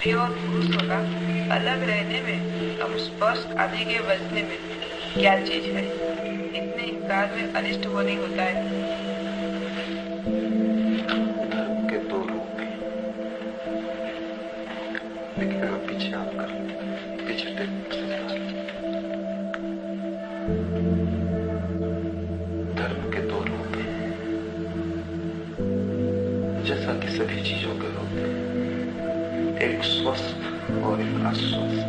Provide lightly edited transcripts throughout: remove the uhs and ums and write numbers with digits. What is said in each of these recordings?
स्त्री और पुरुषों का अलग रहने में और स्पर्श आदि के बचने में क्या चीज है? इतने इंकार में अनिष्ट वो नहीं होता है। धर्म के दो रूप हैं, लेकिन आप पीछे आप कर पीछे धर्म के दो रूप हैं, जैसा कि सभी चीजों के रूप हैं, एक स्वस्थ और एक अस्वस्थ।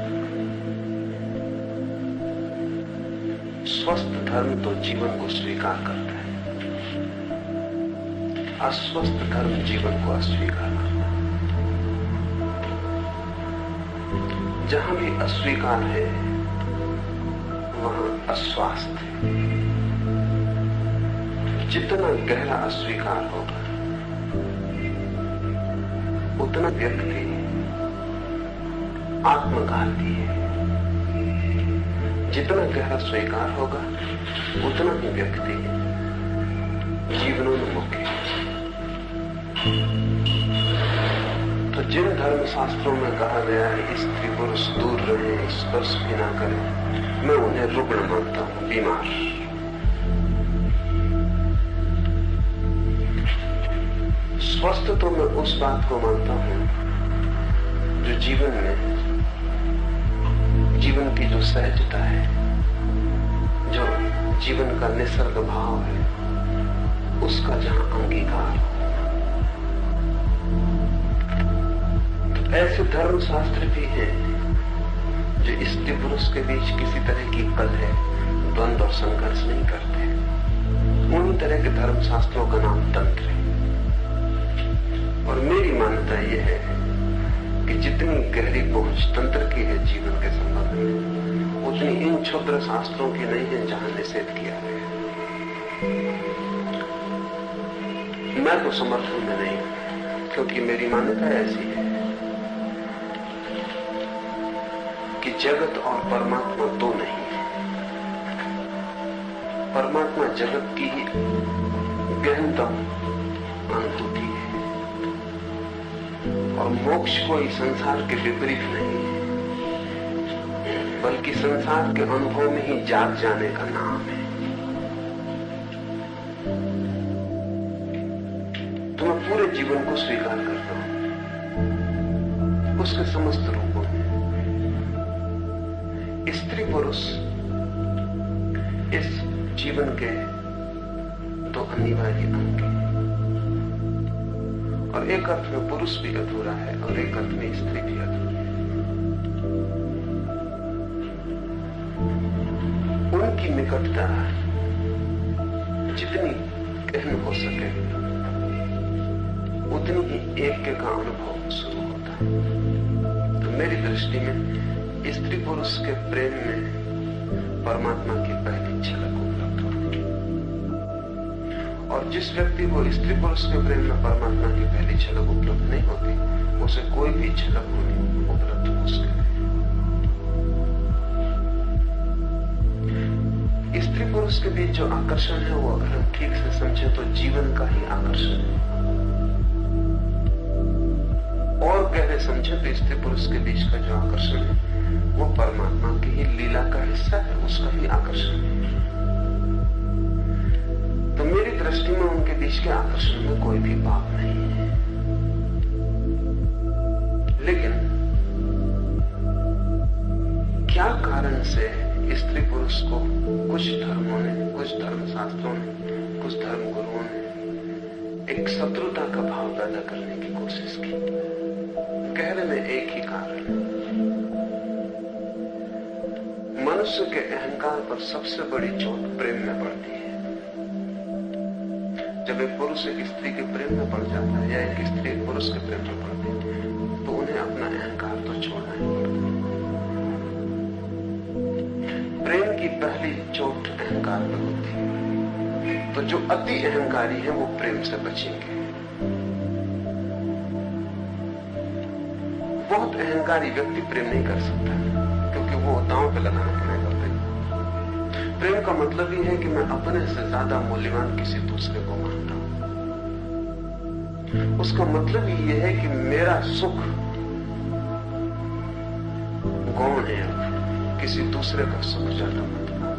स्वस्थ धर्म तो जीवन को स्वीकार करता है, अस्वस्थ धर्म जीवन को अस्वीकार करता है। जहां भी अस्वीकार है वहां अस्वास्थ्य है। जितना गहरा अस्वीकार होगा उतना व्यक्ति आत्मघाती है। जितना गहरा स्वीकार होगा उतना ही व्यक्ति जीवनोन्मुख है। तो जिन धर्म शास्त्रों में कहा गया है स्त्री पुरुष दूर रहे, स्पर्श भी ना करें, मैं उन्हें रुग्ण मानता हूं, बीमार। स्वस्थ तो मैं उस बात को मानता हूं जो जीवन में जीवन की जो सहजता है, जो जीवन का निसर्ग भाव है, उसका जहां अंगीकार हो। तो ऐसे धर्म शास्त्र भी हैं जो स्त्री पुरुष के बीच किसी तरह की कलह, द्वंद्व और संघर्ष नहीं करते। उन्हीं तरह के धर्म शास्त्रों का नाम तंत्र है। और मेरी मान्यता यह है कि जितनी गहरी पहुंच तंत्र की है जीवन के संबंध में, उतनी इन क्षुद्र शास्त्रों की नहीं है जहां निषेध किया गया। मैं तो समर्थन में नहीं, क्योंकि मेरी मान्यता ऐसी है कि जगत और परमात्मा दो नहीं है। परमात्मा जगत की ही गहनतम अनुभूति है, और मोक्ष कोई संसार के विपरीत नहीं है, बल्कि संसार के अनुभव में ही जाग जाने का नाम है। तो मैं पूरे जीवन को स्वीकार करता हूं, उसके समस्त रूपों में। स्त्री पुरुष इस जीवन के दो अनिवार्य अंग हैं, और एक अर्थ में पुरुष भी अधूरा है और एक अर्थ में स्त्री भी अधूरी है। उनकी निकटता जितनी गहन हो सके उतनी ही ऐक्य का अनुभव शुरू होता है। तो मेरी दृष्टि में स्त्री पुरुष के प्रेम में परमात्मा की पहली झलक उपलब्ध होती है, और जिस व्यक्ति को स्त्री पुरुष के प्रेम में परमात्मा की पहली झलक उपलब्ध नहीं होती, उसे कोई भी झलक होनी उपलब्ध मुश्किल है। स्त्री पुरुष के बीच जो आकर्षण है वो अगर हम ठीक से समझे तो जीवन का ही आकर्षण है, और गहरे समझे तो स्त्री पुरुष के बीच का जो आकर्षण है वो परमात्मा की ही लीला का हिस्सा है, उसका ही आकर्षण है। तो मेरी दृष्टि में उनके बीच के आकर्षण में कोई भी पाप नहीं है। लेकिन क्या कारण से स्त्री पुरुष को कुछ धर्मों ने, कुछ धर्म शास्त्रों ने, कुछ धर्म गुरुओं ने एक शत्रुता का भाव पैदा करने की कोशिश की? गहरे में एक ही कारण है। मनुष्य के अहंकार पर सबसे बड़ी चोट प्रेम में पड़ती है। जब एक पुरुष एक स्त्री के प्रेम में पड़ जाता है या एक स्त्री एक पुरुष के प्रेम में पड़ती है, तो उन्हें अपना अहंकार तो छोड़ना ही पड़ता है। प्रेम की पहली चोट अहंकार पर होती है, तो जो अति अहंकारी है वो प्रेम से बचेंगे। बहुत अहंकारी व्यक्ति प्रेम नहीं कर सकता, क्योंकि वो दांव पे लगाना पड़ेगा। प्रेम का मतलब ही है कि मैं अपने से ज्यादा मूल्यवान किसी दूसरे को मानता हूं। उसका मतलब ही यह है कि मेरा सुख गौण है, अब किसी दूसरे का सुख ज्यादा महत्वपूर्ण,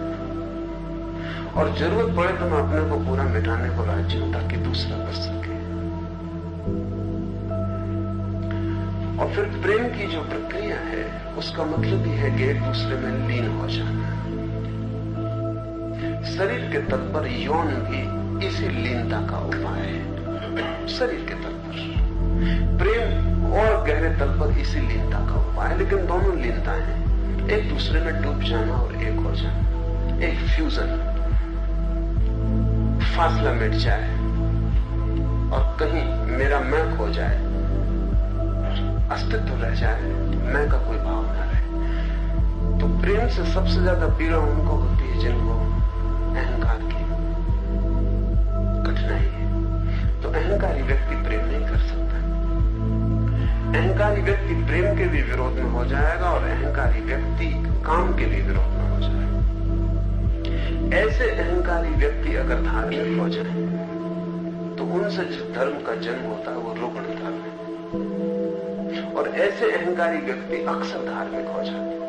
और जरूरत पड़े तो मैं अपने को पूरा मिटाने को राजी हूं ताकि दूसरा बच सके। और फिर प्रेम की जो प्रक्रिया है उसका मतलब ही है कि एक दूसरे में लीन हो जाना। शरीर के तल पर यौन भी इसी लीनता का उपाय है, शरीर के तल पर। प्रेम और गहरे तल पर इसी लीनता का उपाय है, लेकिन दोनों लीनता है, एक दूसरे में डूब जाना और एक हो जाना, एक फ्यूजन, फासला मिट जाए और कहीं मेरा मैं खो जाए, अस्तित्व रह जाए, मैं का कोई भाव न रहे। तो प्रेम से सबसे ज्यादा पीड़ा उनको होती है जिनको अहंकार की कठिनाई है। तो अहंकारी व्यक्ति प्रेम नहीं कर सकता। अहंकारी व्यक्ति प्रेम के भी विरोध में हो जाएगा और अहंकारी व्यक्ति काम के भी विरोध में हो जाएगा। ऐसे अहंकारी व्यक्ति अगर धार्मिक हो जाए तो उनसे जिस धर्म का जन्म होता है वो रुग्ण धर्म है, और ऐसे अहंकारी व्यक्ति अक्सर धार्मिक हो जाते हैं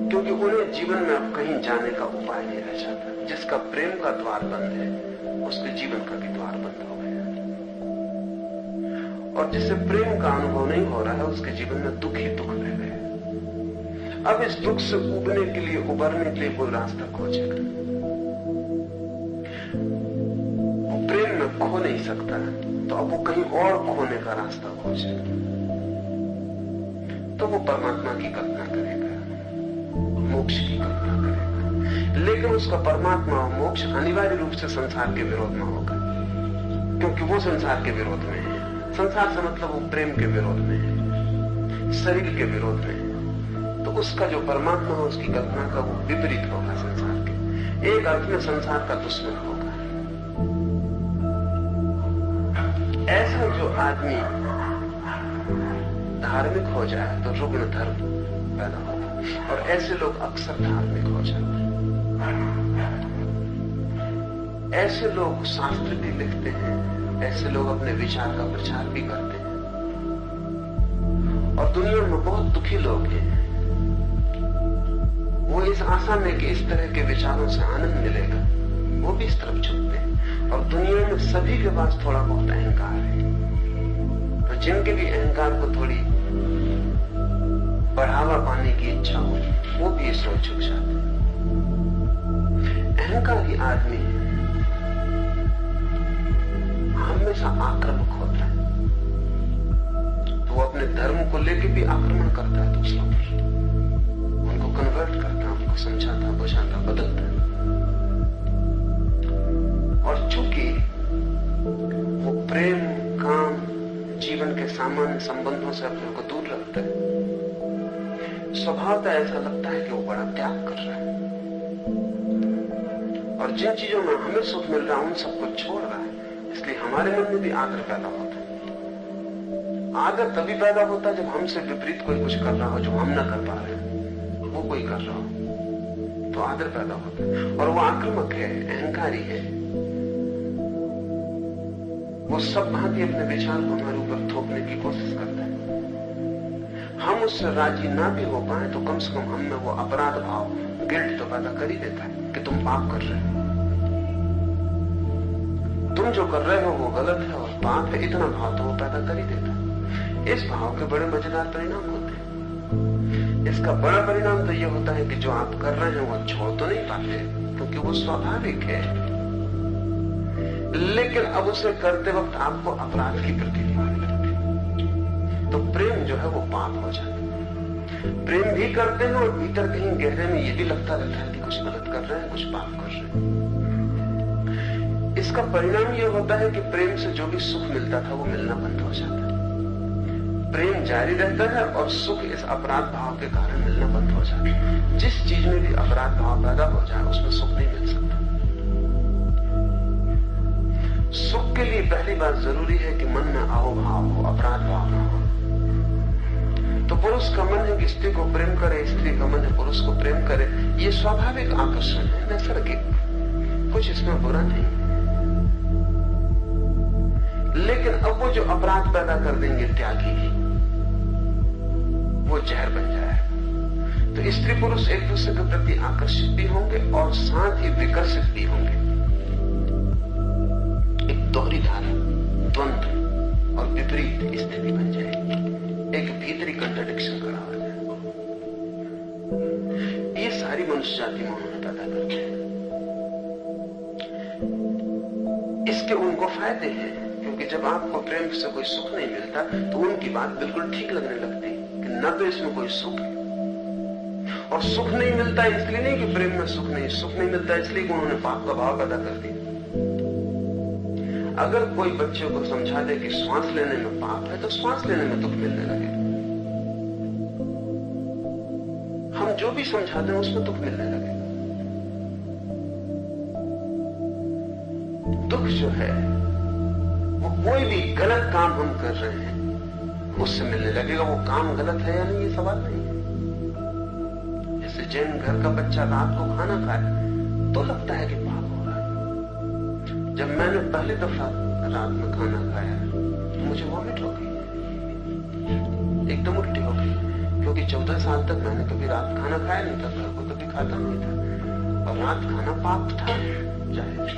क्योंकि उन्हें जीवन में अब कहीं जाने का उपाय नहीं रह जाता। जिसका प्रेम का द्वार बंद है उसके जीवन का भी द्वार बंद हो गया, और जिसे प्रेम का अनुभव नहीं हो रहा है उसके जीवन में दुख ही दुख रह गए। अब इस दुख से उबरने के लिए कोई रास्ता खोजेगा। वो प्रेम में खो नहीं सकता तो अब वो कहीं और खोने का रास्ता खोजेगा। तो वो परमात्मा की कल्पना करेगा, मोक्ष की कल्पना करेगा, लेकिन उसका परमात्मा और मोक्ष अनिवार्य रूप से संसार के विरोध में होगा, क्योंकि वो संसार के विरोध में है। संसार से मतलब वो प्रेम के विरोध में है, शरीर के विरोध में है। तो उसका जो परमात्मा है उसकी कल्पना का वो विपरीत होगा संसार के, एक अर्थ में संसार का दुश्मन होगा। ऐसा जो आदमी धार्मिक हो जाए तो रुग्ण धर्म पैदा होता है, और ऐसे लोग अक्सर धार्मिक हो जाते हैं। ऐसे लोग शास्त्र भी लिखते हैं, ऐसे लोग अपने विचार का प्रचार भी करते हैं, और दुनिया में बहुत दुखी लोग हैं। वो इस आशा में कि इस तरह के विचारों से आनंद मिलेगा वो भी इस तरफ झुकते हैं, और दुनिया में सभी के पास थोड़ा बहुत अहंकार है। तो जिनके भी अहंकार को थोड़ी बढ़ावा पाने की इच्छा हो वो भी इस ओर झुक जाते हैं। अहंकारी आदमी हमेशा आक्रामक होता है, तो वो अपने धर्म को लेकर भी आक्रमण करता है दूसरों पर, उनको कन्वर्ट करता है, उनको समझाता, बुझाता, बदलता है। और चूंकि वो प्रेम, काम, जीवन के सामान्य संबंधों से अपने को दूर रखता है, स्वभावतः ऐसा लगता है कि वो बड़ा त्याग कर रहा है, और जिन चीजों में हमें सुख मिल रहा है उन सबको छोड़ रहा है। इसलिए हमारे मन में भी आदर पैदा होता है। आदर तभी पैदा होता है जब हमसे विपरीत कोई कुछ कर रहा हो जो हम ना कर पा रहे हैं, वो कोई कर रहा हो तो आदर पैदा होता है। और वो आक्रामक है, अहंकारी है, वो सब भांति अपने विचार को हमारे ऊपर थोपने की कोशिश करता है। हम उससे राजी ना भी हो पाए तो कम से कम हम में वो अपराध भाव, गिल्ट तो पैदा कर ही देता है कि तुम पाप कर रहे हो, तुम जो कर रहे हो वो गलत है और पाप है, इतना भाव तो वो पैदा कर ही देता है। इस भाव के बड़े मजेदार परिणाम होते हैं। इसका बड़ा परिणाम तो ये होता है कि जो आप कर रहे हैं वो छोड़ तो नहीं पाते क्योंकि वो स्वाभाविक है, लेकिन अब उसे करते वक्त आपको अपराध की प्रतीति होने लगती है। तो प्रेम जो है वो पाप हो जाता है। प्रेम भी करते हैं और भीतर कहीं गहरे में ये भी लगता रहता है कि कुछ गलत कर रहे हैं, कुछ पाप कर रहे हैं। इसका परिणाम ये होता है कि प्रेम से जो भी सुख मिलता था वो मिलना बंद हो जाता है। प्रेम जारी रहता है और सुख इस अपराध भाव के कारण मिलना बंद हो जाता है। जिस चीज में भी अपराध भाव पैदा हो जाए उसमें सुख नहीं मिल सकता। सुख के लिए पहली बात जरूरी है कि मन में अहोभाव हो, अपराध भाव ना हो। तो पुरुष का मन है कि स्त्री को प्रेम करे, स्त्री का मन है पुरुष को प्रेम करे। ये स्वाभाविक आकर्षण है, नैसर्गिक, कुछ इसमें बुरा नहीं। लेकिन अब वो जो अपराध पैदा कर देंगे त्यागी, वो जहर बन जाएगा। तो स्त्री पुरुष एक दूसरे के प्रति आकर्षित भी होंगे और साथ ही विकर्षित भी होंगे। एक दोहरी धारा, द्वंद्व और विपरीत स्थिति बन जाएगी, एक भीतरी कंट्राडिक्शन खड़ा हो जाएगा। ये सारी मनुष्य जाति में उन्होंने पैदा कर दिया। इसके उनको फायदे हैं, क्योंकि जब आपको प्रेम से कोई सुख नहीं मिलता तो उनकी बात बिल्कुल ठीक लगने लगती कि न तो इसमें कोई सुख है, और सुख नहीं मिलता इसलिए नहीं कि प्रेम में सुख नहीं मिलता इसलिए कि उन्होंने पाप का भाव पैदा कर दिया। अगर कोई बच्चे को समझा दे कि श्वास लेने में पाप है तो श्वास लेने में दुख मिलने लगे। हम जो भी समझाते हैं उसमें दुख मिलने लगेगा। दुख जो है वो कोई भी गलत काम हम कर रहे हैं उससे मिलने लगेगा। वो काम गलत है या नहीं ये सवाल नहीं है। जैसे जैन घर का बच्चा रात को खाना खाए तो लगता है कि पाप हो रहा है। जब मैंने पहली दफा रात में खाना खाया तो मुझे वॉमिट हो गई, एकदम उल्टी हो गई, क्योंकि 14 साल तक मैंने कभी रात खाना खाया नहीं था, घर को कभी खाता नहीं था, और रात खाना पाप था जाहिर।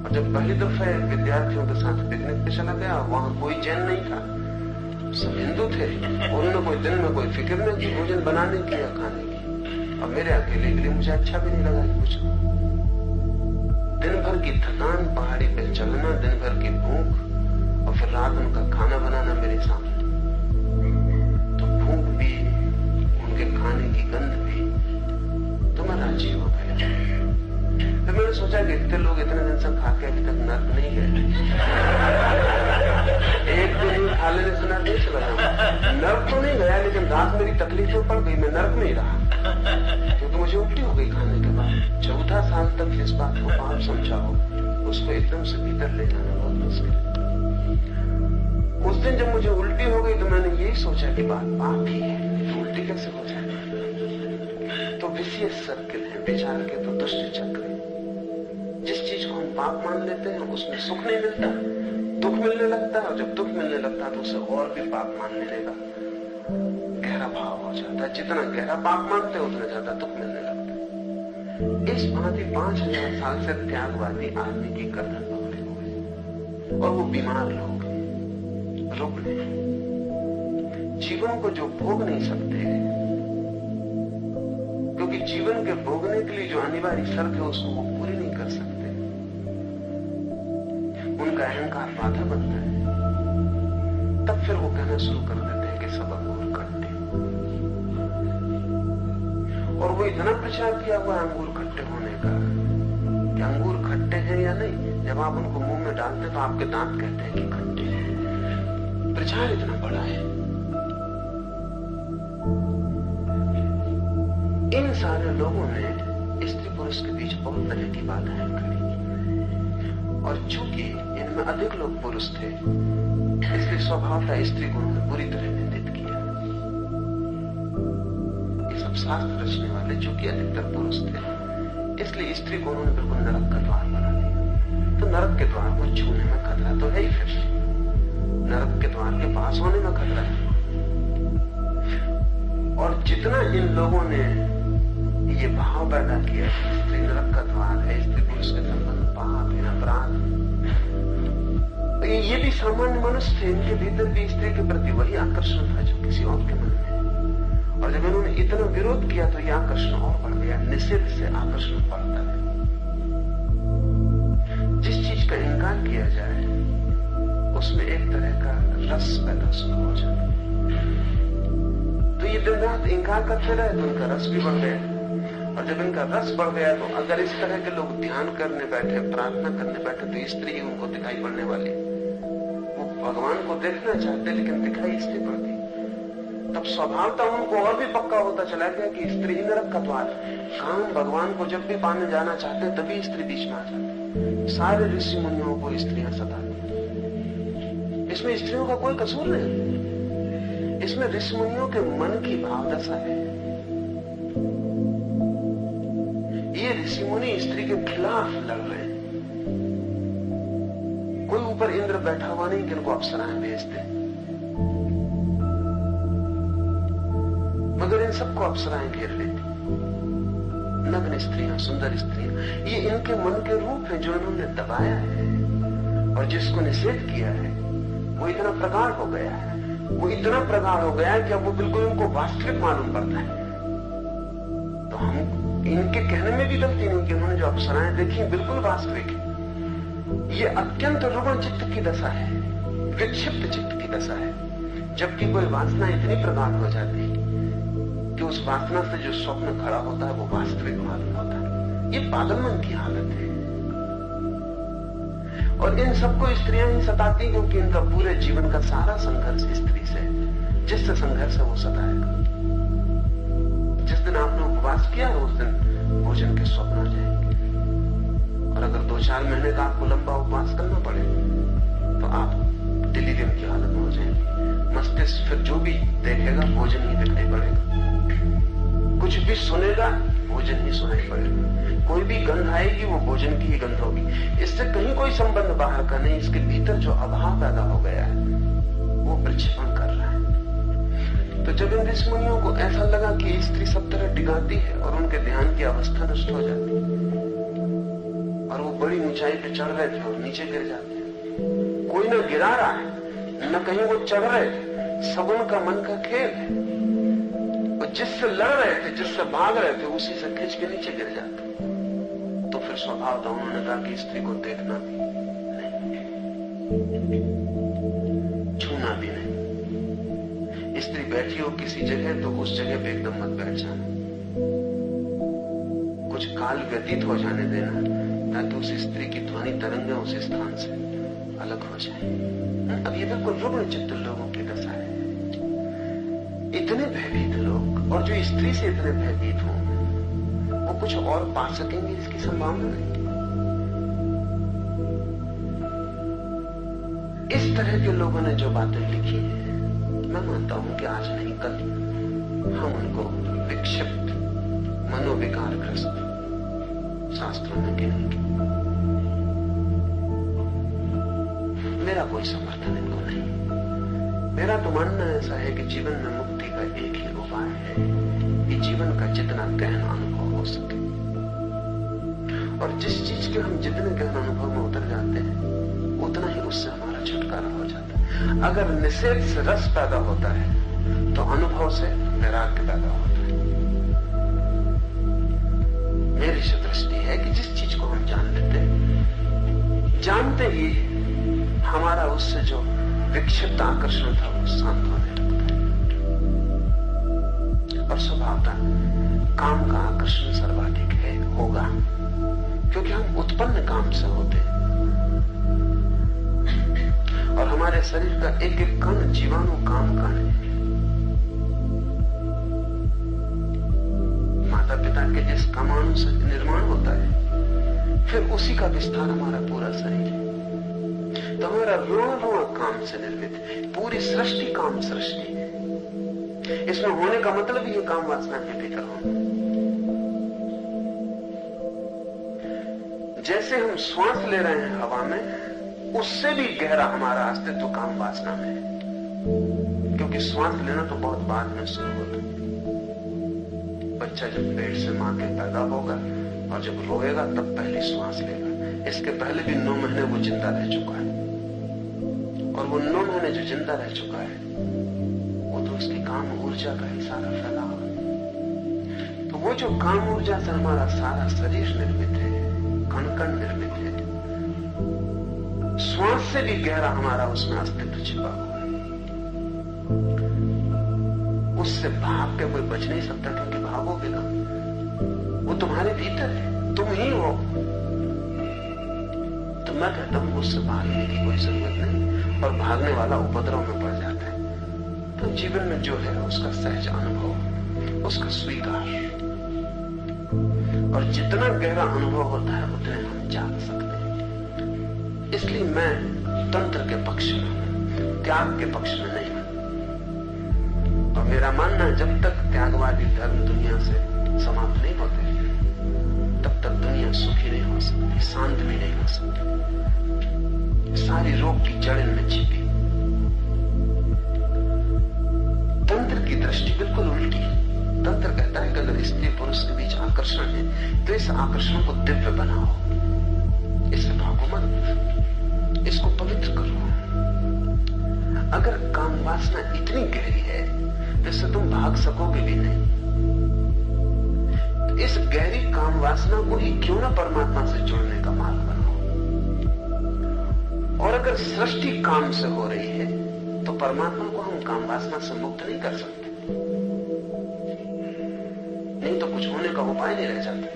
और जब पहली दफा विद्यार्थियों के साथ पिकनिक पे चला गया, वहां कोई जैन नहीं था, सब हिंदू थे। उन्होंने कोई दिन में कोई फिक्र नहीं की भोजन बनाने की या खाने की, और मेरे अकेले के लिए मुझे अच्छा भी नहीं लगा कुछ। दिन भर की थकान, पहाड़ी पे चलना, दिन भर की भूख, और फिर रात उनका खाना बनाना मेरे सामने, तो भूख भी, उनके खाने की गंध भी, तो मैं राजी हो गया। फिर मैंने सोचा कि इतने लोग इतने दिन से खा के अभी तक नर्क नहीं गए, एक दिन ही खा लेने से नर्क नहीं चला जाऊंगा। नर्क तो नहीं गया, लेकिन रात मेरी तकलीफें पड़ गई, मैं नर्क नहीं रहा, क्योंकि मुझे उल्टी हो गई खाने के बाद। 14 साल तक जिस बात को पाप समझा हो उसको एकदम से भीतर ले जाना बहुत मुश्किल। उस दिन जब मुझे उल्टी हो गई तो मैंने यही सोचा कि बात पाप ही है, तो उल्टी कैसे हो जाए। तो विशियस सर्किल है विचार के, तो दुष्ट चक्र है। जिस चीज को हम पाप मान लेते हैं उसमें सुख नहीं मिलता, दुख मिलने लगता है, और जब दुख मिलने लगता है तो उसे और भी पाप मानने लगा, गहरा भाव हो जाता है। जितना गहरा पाप मानते हैं उतना ज्यादा दुख मिलने लगता है। इस भांति 5000 साल से त्यागवादी आदमी की गर्दन पकड़े हुए, और वो बीमार लोग रुकने, जीवन को जो भोग नहीं सकते, क्योंकि जीवन के भोगने के लिए जो अनिवार्य शर्त है उसको वो पूरी नहीं कर सकते, उनका अहंकार बाधा बनता है। तब फिर वो कहना शुरू कर देते हैं कि सब अंगूर खट्टे, और वो इतना प्रचार किया हुआ अंगूर खट्टे होने का कि अंगूर खट्टे हैं या नहीं, जब आप उनको मुंह में डालते तो आपके दांत कहते हैं कि खट्टे हैं। प्रचार इतना बड़ा है। इन सारे लोगों ने स्त्री पुरुष के बीच बहुत तरह की बाधाएं खड़ी, और चूंकि इनमें अधिक लोग पुरुष थे इसलिए स्वभावतः स्त्री को उन्होंने बुरी तरह निंदित किया। ये सब शास्त्र रचने वाले चूंकि अधिकतर पुरुष थे इसलिए स्त्री को उन्होंने बिल्कुल नरक का द्वार बना दिया। तो नरक के द्वार को छूने में खतरा तो है ही, फिर नरक के द्वार के पास होने में खतरा है। और जितना इन लोगों ने ये भाव पैदा किया स्त्री नरक का द्वार है, स्त्री पुरुष के संबंध पाप है, अपराध, तो ये भी सामान्य मनुष्य थे, इनके भीतर भी स्त्री के प्रति वही आकर्षण था जो किसी और के मन में। और जब इन्होंने इतना विरोध किया तो यह आकर्षण और बढ़ गया। निषेध से आकर्षण बढ़ता है। जिस चीज का इनकार किया जाए उसमें एक तरह का रस पैदा शुरू हो जाता है। तो ये दिन रात इनकार करते रहे तो उनका रस भी बढ़ गया, और जब इनका रस बढ़ गया तो अगर इस तरह के लोग ध्यान करने बैठे, प्रार्थना करने बैठे, तो स्त्री ही उनको दिखाई पड़ने वाली। वो भगवान को देखना चाहते लेकिन दिखाई स्त्री पड़ती। तब स्वभावतः उनको और भी पक्का होता चला गया कि स्त्री ही नरक का द्वार है। काम भगवान को जब भी पाने जाना चाहते तभी स्त्री बीच में आ जाती। सारे ऋषि मुनियों को स्त्रियां सताती। इसमें स्त्रियों का कोई कसूर नहीं, इसमें ऋषि मुनियों के मन की भावदशा है। ये ऋषि मुनि स्त्री के खिलाफ लड़ रहे हैं। कोई ऊपर इंद्र बैठा हुआ नहीं कि इनको अप्सराएं भेजते। मगर इन सबको अप्सराएं घेर लेती। नग्न स्त्रियां, सुंदर स्त्रियां, ये इनके मन के रूप है जो इन्होंने दबाया है, और जिसको निषेध किया है वो इतना प्रगाढ़ हो गया है, वो इतना प्रगाढ़ हो गया है कि अब वो बिल्कुल उनको वास्तविक मालूम पड़ता है। तो हम इनके कहने में भी गलती नहीं कि उन्होंने जो अप्सराएं देखी बिल्कुल वास्तविक है। ये अत्यंत रुग्ण चित्त की दशा है, विक्षिप्त चित्त की दशा है, जबकि कोई वासना इतनी प्रगाढ़ हो जाती है कि उस वासना से जो स्वप्न खड़ा होता है वो वास्तविक मालूम होता है। ये पागलमन की हालत है, और इन सबको स्त्रियां ही सताती क्योंकि इनका पूरे जीवन का सारा संघर्ष स्त्री से, जिससे संघर्ष है वो सताएगा। जिस दिन आपने उपवास किया है उस दिन भोजन के स्वप्न आ जाएंगे, और अगर 2-4 महीने का आपको लंबा उपवास करना पड़े तो आप डिलीरियम की हालत में हो जाएंगे। मस्तिष्क फिर जो भी देखेगा भोजन ही दिखाई पड़ेगा, कुछ भी सुनेगा भोजन ही सुनाई पड़ेगा, कोई भी गंध आएगी वो भोजन की ही गंध होगी। इससे कहीं कोई संबंध बाहर का नहीं, इसके भीतर जो अभाव पैदा हो गया है वो प्रक्षेपण कर रहा है। तो जब इन ऋषिमुनियों को ऐसा लगा कि स्त्री सब तरह डिगाती है और उनके ध्यान की अवस्था नष्ट हो जाती है, और वो बड़ी ऊंचाई पे चढ़ रहे थे और नीचे गिर जाते हैं, कोई ना गिरा रहा है न कहीं वो चढ़ रहे थे, सब उनका मन का खेल है, और जिससे लड़ रहे थे, जिससे भाग रहे थे, उसी से खींच के नीचे गिर जाते। तो फिर स्वभाव था, उन्होंने कहा कि स्त्री को देखना भी नहीं, छूना भी नहीं। स्त्री बैठी हो किसी जगह तो उस जगह पे एकदम मत बैठ जाना, कुछ काल व्यतीत हो जाने देना ताकि उस स्त्री की ध्वनि तरंगें उस स्थान से अलग हो जाए। अब ये बिल्कुल रुग्ण चित्त लोगों की दशा है। इतने भयभीत लोग, और जो स्त्री से इतने भयभीत हों, वो कुछ और पा सकेंगे इसकी संभावना नहीं। इस तरह के लोगों ने जो बातें लिखी है, मैं मानता हूं कि आज नहीं कल हम उनको विक्षिप्त, मनोविकारग्रस्त शास्त्रों में गिनेंगे। मेरा कोई समर्थन इनको नहीं। मेरा तो मानना ऐसा है कि जीवन में मुक्ति का एक ही उपाय है कि जीवन का जितना गहन अनुभव हो सके, और जिस चीज के हम जितने गहन अनुभव में उतर जाते हैं उतना ही उससे हमारा छुटकारा हो जाता है। अगर निषेध से रस पैदा होता है तो अनुभव से वैराग्य पैदा होता है। मेरी जो दृष्टि है कि जिस चीज को हम जान लेते हैं, जानते ही हमारा उससे जो विक्षिप्त आकर्षण था वो शांत होने लगता है, और स्वभावतः काम का आकर्षण सर्वाधिक है, होगा, क्योंकि हम उत्पन्न काम से होते हैं, और हमारे शरीर का एक एक कण जीवाणु काम कण है। माता पिता के जिस परमाणु से निर्माण होता है, फिर उसी का विस्तार हमारा पूरा शरीर है। तो हमारा रोण काम से निर्मित है, पूरी सृष्टि काम सृष्टि है। इसमें होने का मतलब ही काम वासना के भीतर होना। जैसे हम श्वास ले रहे हैं हवा में, उससे भी गहरा हमारा अस्तित्व काम वासना में है, क्योंकि श्वास लेना तो बहुत बाद में शुरू होता है। बच्चा जब पेट से मां के पैदा होगा और जब रोएगा तब पहली श्वास लेगा। इसके पहले भी 9 महीने वो जिंदा रह चुका है, और वो 9 महीने जो जिंदा रह चुका है वो तो उसकी काम ऊर्जा का ही सारा फैलाव है। तो वो जो काम ऊर्जा से हमारा सारा शरीर निर्मित है, कण कण निर्मित है, श्वास से भी गहरा हमारा उसमें अस्तित्व छिपा हुआ है। उससे भाग के कोई बच नहीं सकता, क्योंकि भागोगे ना, वो तुम्हारे भीतर है, तुम ही हो। तो मैं कहता हूं उससे भागने की कोई जरूरत नहीं, और भागने वाला उपद्रव में पड़ जाता है। तो जीवन में जो है उसका सहज अनुभव, उसका स्वीकार, और जितना गहरा अनुभव होता है उतने हम जाग सकते हैं। इसलिए मैं तंत्र के पक्ष में हूं, त्याग के पक्ष में नहीं हूं। और मेरा मानना है जब तक त्यागवादी धर्म दुनिया से समाप्त नहीं होते तब तक दुनिया सुखी नहीं हो सकती, शांत भी नहीं हो सकती। सारी रोग की जड़ इनमें छिपी। तंत्र की दृष्टि बिल्कुल उल्टी है। अगर स्त्री पुरुष के बीच आकर्षण है तो इस आकर्षण को दिव्य बनाओ, इससे भागो मत, इसको पवित्र करो। अगर काम वासना इतनी गहरी है तो इससे तुम भाग सकोगे भी नहीं। तो इस गहरी काम वासना को ही क्यों ना परमात्मा से जुड़ने का मार्ग बनाओ। और अगर सृष्टि काम से हो रही है तो परमात्मा को हम काम वासना से मुक्त नहीं कर सकते, नहीं तो कुछ होने का उपाय नहीं रह जाता।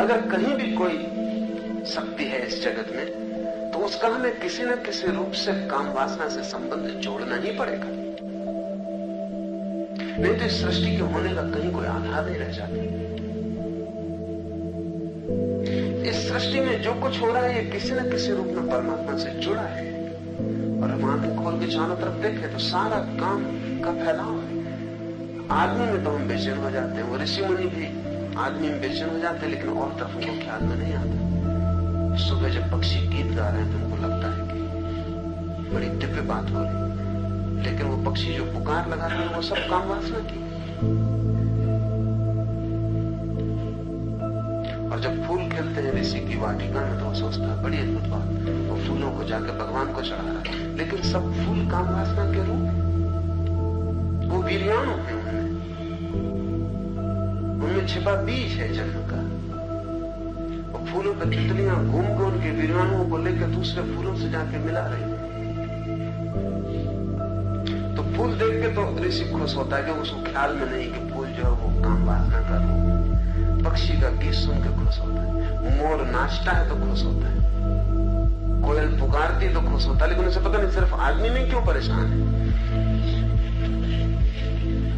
अगर कहीं भी कोई शक्ति है इस जगत में तो उसका हमें किसी न किसी रूप से काम वासना से संबंध जोड़ना ही पड़ेगा, नहीं तो इस सृष्टि के होने का कहीं कोई आधार नहीं रह जाता। इस सृष्टि में जो कुछ हो रहा है ये किसी न किसी रूप में परमात्मा से जुड़ा है। और हम आंखें खोल के चारों तरफ देखें तो सारा काम का फैलाव है। आदमी में तो हम बेचैन हो जाते हैं, वो ऋषि मुनि भी आदमी में बेचैन हो जाते हैं, लेकिन और तरफ उनको ख्याल में नहीं आता। सुबह जब पक्षी गीत गा रहे हैं तो उनको लगता है कि बड़ी दिव्य बात हो रही, लेकिन वो पक्षी जो पुकार लगा रहे हैं वो सब काम वासना की। और जब फूल खिलते हैं ऋषि की वाटिका में तो वो सोचता है बड़ी अद्भुत बात, वो फूलों को जाकर भगवान को चढ़ा रहा है, लेकिन सब फूल काम वासना के रूप, वो वीर्याणु है, उनमें छिपा बीज है जन्म का। और फूलों पर तितलियां घूम के उनके वीर्याणुओं को लेकर दूसरे फूलों से जाके मिला रही है। तो फूल देख के तो ऋषि खुश होता है कि उसको ख्याल में नहीं कि फूल जो है वो काम वासना का रूप। पक्षी का गीत सुन के खुश होता है, मोर नाचता है तो खुश होता है, कोयल पुकारती तो खुश होता है, लेकिन उसे पता नहीं सिर्फ आदमी में क्यों परेशान है,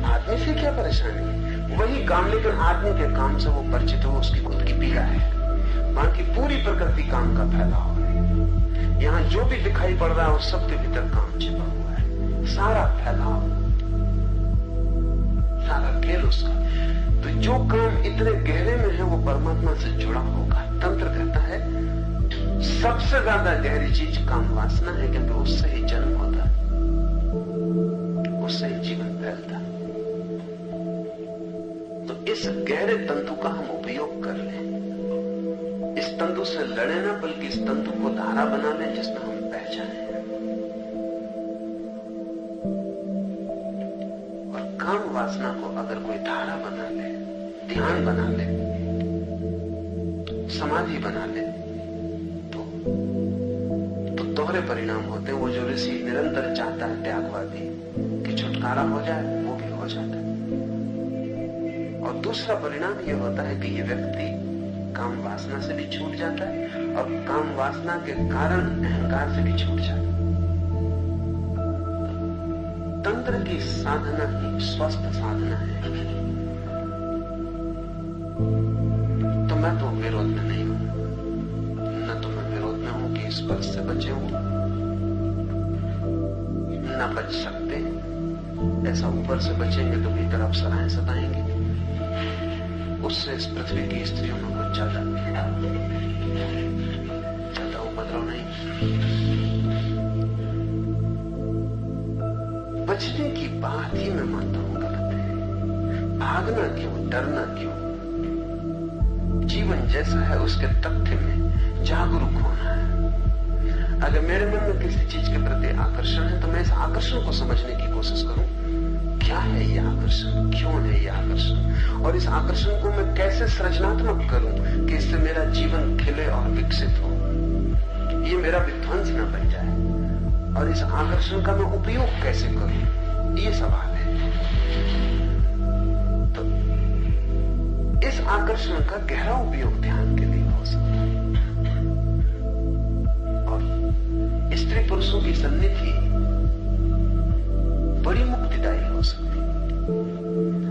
आदमी से क्या परेशानी है, वही काम, लेकिन आदमी के काम से वो परिचित हो, उसकी खुद की पीड़ा है। बाकी पूरी प्रकृति काम का फैलाव है। यहाँ जो भी दिखाई पड़ रहा है उस सबके भीतर काम छिपा हुआ है, सारा फैलाव, सारा खेल उसका। तो जो काम इतने गहरे में है वो परमात्मा से जुड़ा होगा। तंत्र कहता है सबसे ज्यादा गहरी चीज काम वासना है, क्योंकि उससे ही जन्म होता है, उससे ही जीवन फैलता है। तो इस गहरे तंतु का हम उपयोग कर लें, इस तंतु से लड़े ना, बल्कि इस तंतु को धारा बना लें जिसमें हम बह जाएं। और काम वासना को अगर कोई धारा बना ले, ध्यान बना ले, समाधि बना ले, तो दोहरे परिणाम होते हैं। वो जो ऋषि निरंतर चाहता है त्यागवादी कि छुटकारा हो जाए, वो भी हो जाता है। और दूसरा परिणाम ये होता है कि ये व्यक्ति काम वासना से भी छूट जाता है और काम वासना के कारण अहंकार से भी छूट जाता है। तंत्र की साधना ही स्वस्थ साधना है। तो मैं तो विरोध में नहीं हूं, न तो मैं विरोध में हूं कि स्पर्श से बचे हूं, न बच सकते। ऐसा ऊपर से बचेंगे तो भीतर अप्सराएं सताएंगे, उससे इस पृथ्वी की स्त्रियों में कुछ ज्यादा उपद्रव नहीं। बचने की बात ही मैं मानता हूं गलत है। भागना क्यों, डरना क्यों? जीवन जैसा है उसके तथ्य में जागरूक होना है। अगर मेरे मन में किसी चीज के प्रति आकर्षण है तो मैं इस आकर्षण को समझने की कोशिश करूं, क्या है ये आकर्षण, क्यों है ये आकर्षण, और इस आकर्षण को मैं कैसे सृजनात्मक करूं कि इससे मेरा जीवन खिले और विकसित हो, ये मेरा विध्वंस न बन जाए, और इस आकर्षण का मैं उपयोग कैसे करूं, ये सवाल है। तो इस आकर्षण का गहरा उपयोग ध्यान के लिए हो सकता है। और स्त्री पुरुषों की सन्निधि बड़ी मुक्तिदायी हो सकती है।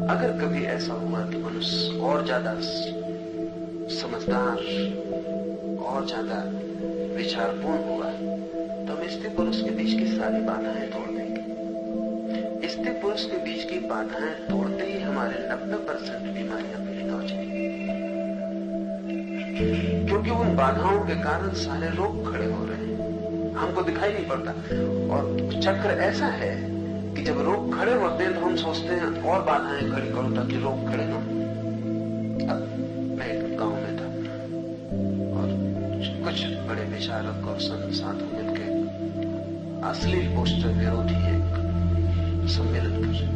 अगर कभी ऐसा हुआ कि मनुष्य और ज्यादा समझदार, और ज्यादा विचारपूर्ण हुआ, तो हम स्त्री पुरुष के बीच की सारी बाधाएं तोड़ देंगे। स्त्री पुरुष के बीच की बाधाएं तोड़ते ही हमारे 90% बीमारियां पीड़ित हो जाएंगी, क्योंकि उन बाधाओं के कारण सारे रोग खड़े हो रहे हैं, हमको दिखाई नहीं पड़ता। और चक्र ऐसा है कि जब रोग खड़े होते हैं तो हम सोचते हैं और बाधाएं खड़ी करो ताकि रोग खड़े ना हो। अब मैं एक गांव में था और कुछ बड़े विचारक और संत साधु मिलकर अश्लील पोस्टर विरोधी एक सम्मेलन कर रहे।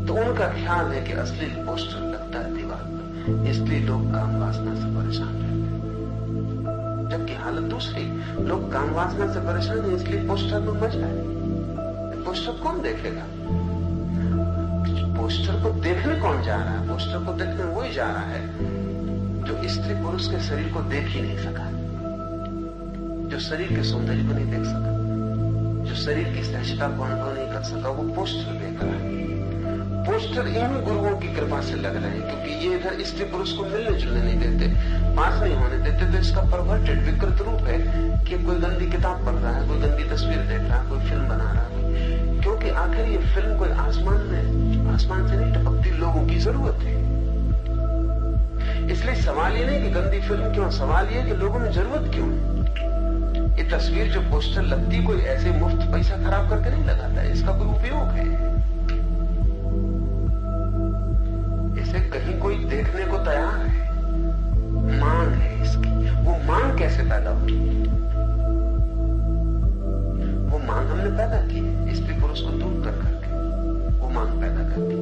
तो उनका ख्याल है कि अश्लील पोस्टर लगता है दीवार पर, इसलिए लोग काम वासना से परेशान रहते हैं, जबकि हालत दूसरी, लोग काम वासना से परेशान है इसलिए पोस्टर में मजा है। पोस्टर कौन देखेगा? पोस्टर को देखने कौन जा रहा है? पोस्टर को देखने वही जा रहा है जो स्त्री पुरुष के शरीर को देख ही नहीं सका, जो शरीर के सौंदर्य को नहीं देख सका, जो शरीर की सहजता को अनुभव नहीं कर सका, वो पोस्टर देख रहा है। पोस्टर इन गुरुओं की कृपा से लग रहे हैं क्योंकि ये इधर स्त्री पुरुष को मिलने जुलने नहीं देते, पास नहीं होने देते। तो इसका परवर्टेड विकृत रूप है कि कोई गंदी किताब पढ़ रहा है, कोई गंदी तस्वीर देख रहा है, कोई फिल्म बना रहा है, क्योंकि आखिर ये फिल्म कोई आसमान से नहीं टपकती, लोगों की जरूरत है। इसलिए सवाल ये नहीं कि गंदी फिल्म क्यों, सवाल ये कि लोगों में जरूरत क्यों है। ये तस्वीर जो पोस्टर लगती कोई ऐसे मुफ्त पैसा खराब करके नहीं लगाता है, इसका कोई उपयोग है। इसे कहीं कोई देखने को तैयार है, मांग है इसकी। वो मांग कैसे पैदा हुई? वो मांग हमने पैदा की, स्त्री पुरुष को दूर कर करके वो मांग पैदा करती।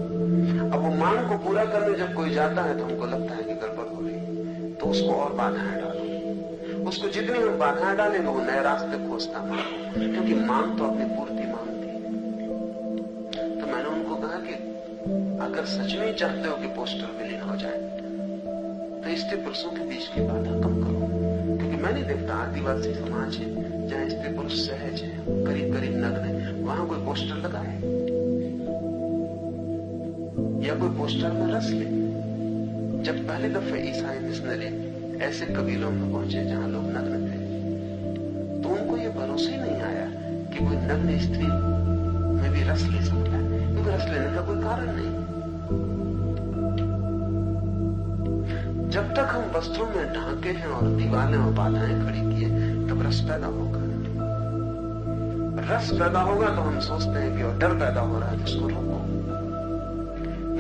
अब वो मांग को पूरा करने जब कोई जाता है तो हमको लगता है कि गड़बड़ हो रही, तो उसको और बाधाएं डालो। उसको जितनी हम बाधाएं डालेंगे वो नए रास्ते खोजता मांग, क्योंकि मांग तो अपनी पूर्ति मांगती है। तो मैंने उनको कहा कि अगर सच में चाहते हो कि पोस्टर विलीन हो जाए तो स्त्री पुरुषों के बीच की बाधा कम करो, क्योंकि मैं नहीं देखता आदिवासी समाज है जहां स्त्री पुरुष सहज है, करीब करीब नग्न है, वहां कोई पोस्टर लगाए या कोई पोस्टर में रस ले। जब पहली दफे ईसाई मिशनरी ऐसे कबीलों में पहुंचे जहां लोग नग्न थे तो उनको ये भरोसा ही नहीं आया कि कोई नग्न स्त्री में भी रस ले सकता है, क्योंकि रस लेने का कोई कारण नहीं। जब तक हम वस्त्रों में ढांके हैं और दीवारें और बाधाएं खड़ी किए तब रस पैदा होगा। रस पैदा होगा तो हम सोचते हैं कि और डर पैदा हो रहा है जिसको रोको।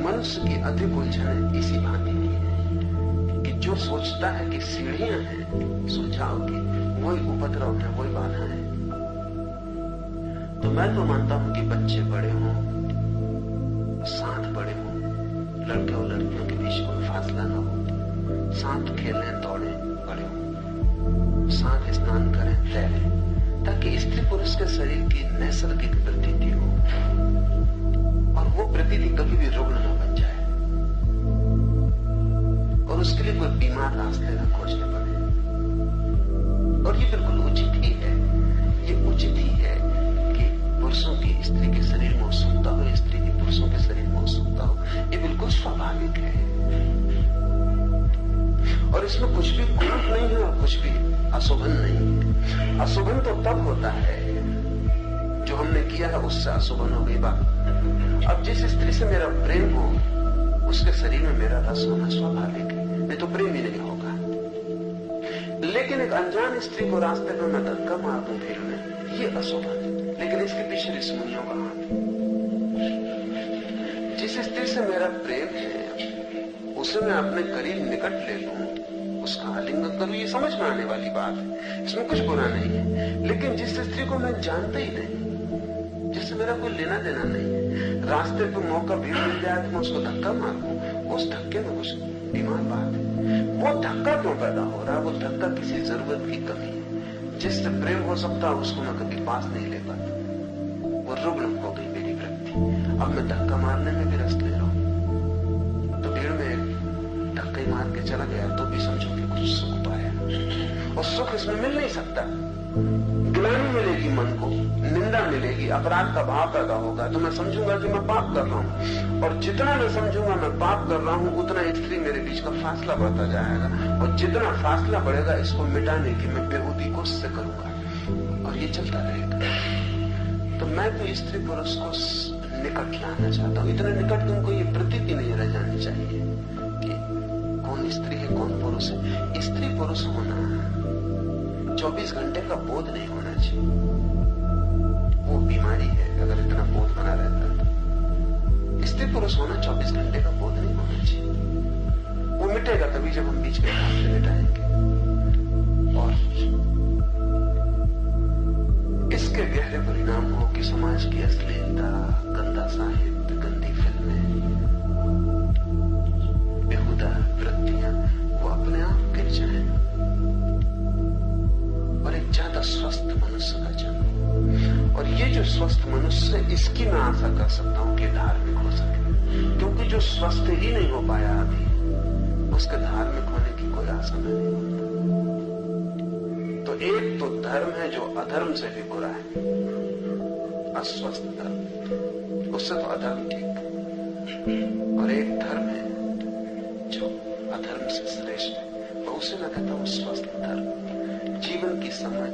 मनुष्य की अधिक उलझन इसी भांति है कि जो सोचता है कि सीढ़ियां हैं सुलझाव की, वही उपद्रव है, वही बाधा है। तो मैं तो मानता हूं कि बच्चे बड़े हों, साथ बड़े हों, लड़के और लड़कियों के बीच कोई फासला न हो, साथ खेलें, दौड़ें, बड़े हों, साथ स्नान करें, तैरें, ताकि स्त्री पुरुष के शरीर की नैसर्गिक प्रतीति हो और वो प्रतीति कभी भी रुग्ण न बन जाए और उसके लिए कोई बीमार रास्ते न खोजने पड़े। और ये बिल्कुल उचित ही है, ये उचित ही है कि पुरुषों की स्त्री के शरीर में उत्सुकता हो, स्त्री की पुरुषों के शरीर में उत्सुकता हो, ये बिल्कुल स्वाभाविक है। और इसमें कुछ भी कुरूप नहीं है और कुछ भी अशोभन नहीं है। अशोभन तो तब होता है जो हमने किया है उससे अशोभन हो गई बात। अब जिस स्त्री से मेरा प्रेम हो उसके शरीर में मेरा रस होना स्वाभाविक है, नहीं तो प्रेम ही नहीं होगा। लेकिन एक अनजान स्त्री को रास्ते पर मैं धक्का मार दूं भीड़ में, ये अशोभन है। लेकिन इसके पीछे ऋषि मुनियों का हाथ है। जिस स्त्री से मेरा प्रेम है उसे मैं अपने करीब निकट ले लूं, उसका आलिंगन करूं, ये समझ में आने वाली बात है, इसमें कुछ बुरा नहीं है। लेकिन जिस स्त्री को मैं जानता ही नहीं, जिससे मेरा कोई लेना देना नहीं है, रास्ते पे मौका भीड़ मिल जाए तो मैं उसको धक्का मारूं, उस धक्के में कुछ बीमार बात है। वो धक्का क्यों पैदा हो रहा है? वो धक्का किसी जरूरत की कमी है। जिससे प्रेम हो सकता है उसको मैं कभी पास नहीं ले पाता, वो रुग्ण हो गई मेरी वृत्ति। अब मैं धक्का मारने में भी रस ले रहा हूं, तो भीड़ में धक्का मार के चला गया तो भी समझो कि कुछ सुख पाया, और सुख इसमें मिल नहीं सकता। ग्लानि मिलेगी मन को, निंदा मिलेगी, अपराध का भाव पैदा होगा, तो मैं समझूंगा कि मैं पाप कर रहा हूं, और जितना मैं समझूंगा मैं पाप कर रहा हूं उतना स्त्री मेरे बीच का फासला बढ़ता जाएगा, और जितना फासला बढ़ेगा इसको मिटाने की मैं बेहूदी कोशिश करूंगा, और ये चलता रहेगा। तो मैं तो स्त्री पुरुष को निकट लाना चाहता हूं, इतना निकट कि उनको ये प्रतीति नहीं रह जानी चाहिए कि कौन स्त्री है कौन पुरुष है। स्त्री पुरुष होना 24 घंटे का बोध नहीं होना चाहिए, वो बीमारी है अगर इतना बोध बना रहता है। स्त्री पुरुष होना 24 घंटे का बोध नहीं होना चाहिए। वो मिटेगा तभी जब हम बीच के रास्ते मिटाएंगे। और इसके गहरे परिणाम हो कि समाज की अश्लीलता, गंदा साहित्य, गंदी फिल्में, बेहुदा वृत्तियां वो अपने आप गिर जाएं और एक ज्यादा स्वस्थ मनुष्य का जन्म। और ये जो स्वस्थ मनुष्य है, इसकी मैं आशा कर सकता हूं कि धार्मिक हो सके, क्योंकि जो स्वस्थ ही नहीं हो पाया अभी, उसके धार्मिक होने की कोई आशा नहीं होती। तो एक तो धर्म है जो अधर्म से भी बुरा है, अस्वस्थ धर्म, उससे तो अधर्म ठीक। और एक धर्म है जो अधर्म से श्रेष्ठ है, तो उसे मैं कहता हूं स्वस्थ धर्म। जीवन की समझ,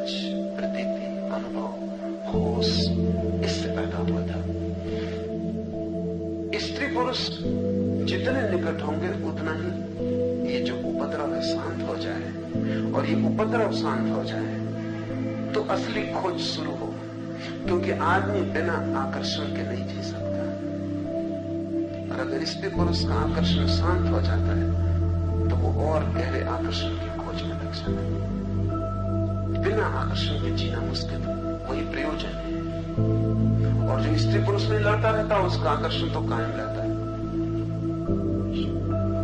प्रतीति, अनुभव, होश, इससे पैदा हुआ धर्म। स्त्री पुरुष जितने निकट होंगे उतना ही ये जो उपद्रव है शांत हो जाए। और ये उपद्रव शांत हो जाए तो असली खोज शुरू हो, क्योंकि आदमी बिना आकर्षण के नहीं जी सकता। और अगर स्त्री पुरुष का आकर्षण शांत हो जाता है तो वो और गहरे आकर्षण की खोज में लग जाता है। बिना आकर्षण के जीना मुश्किल, वही प्रयोजन है। और जो स्त्री पुरुष में लड़ता रहता है उसका आकर्षण तो कायम रहता है,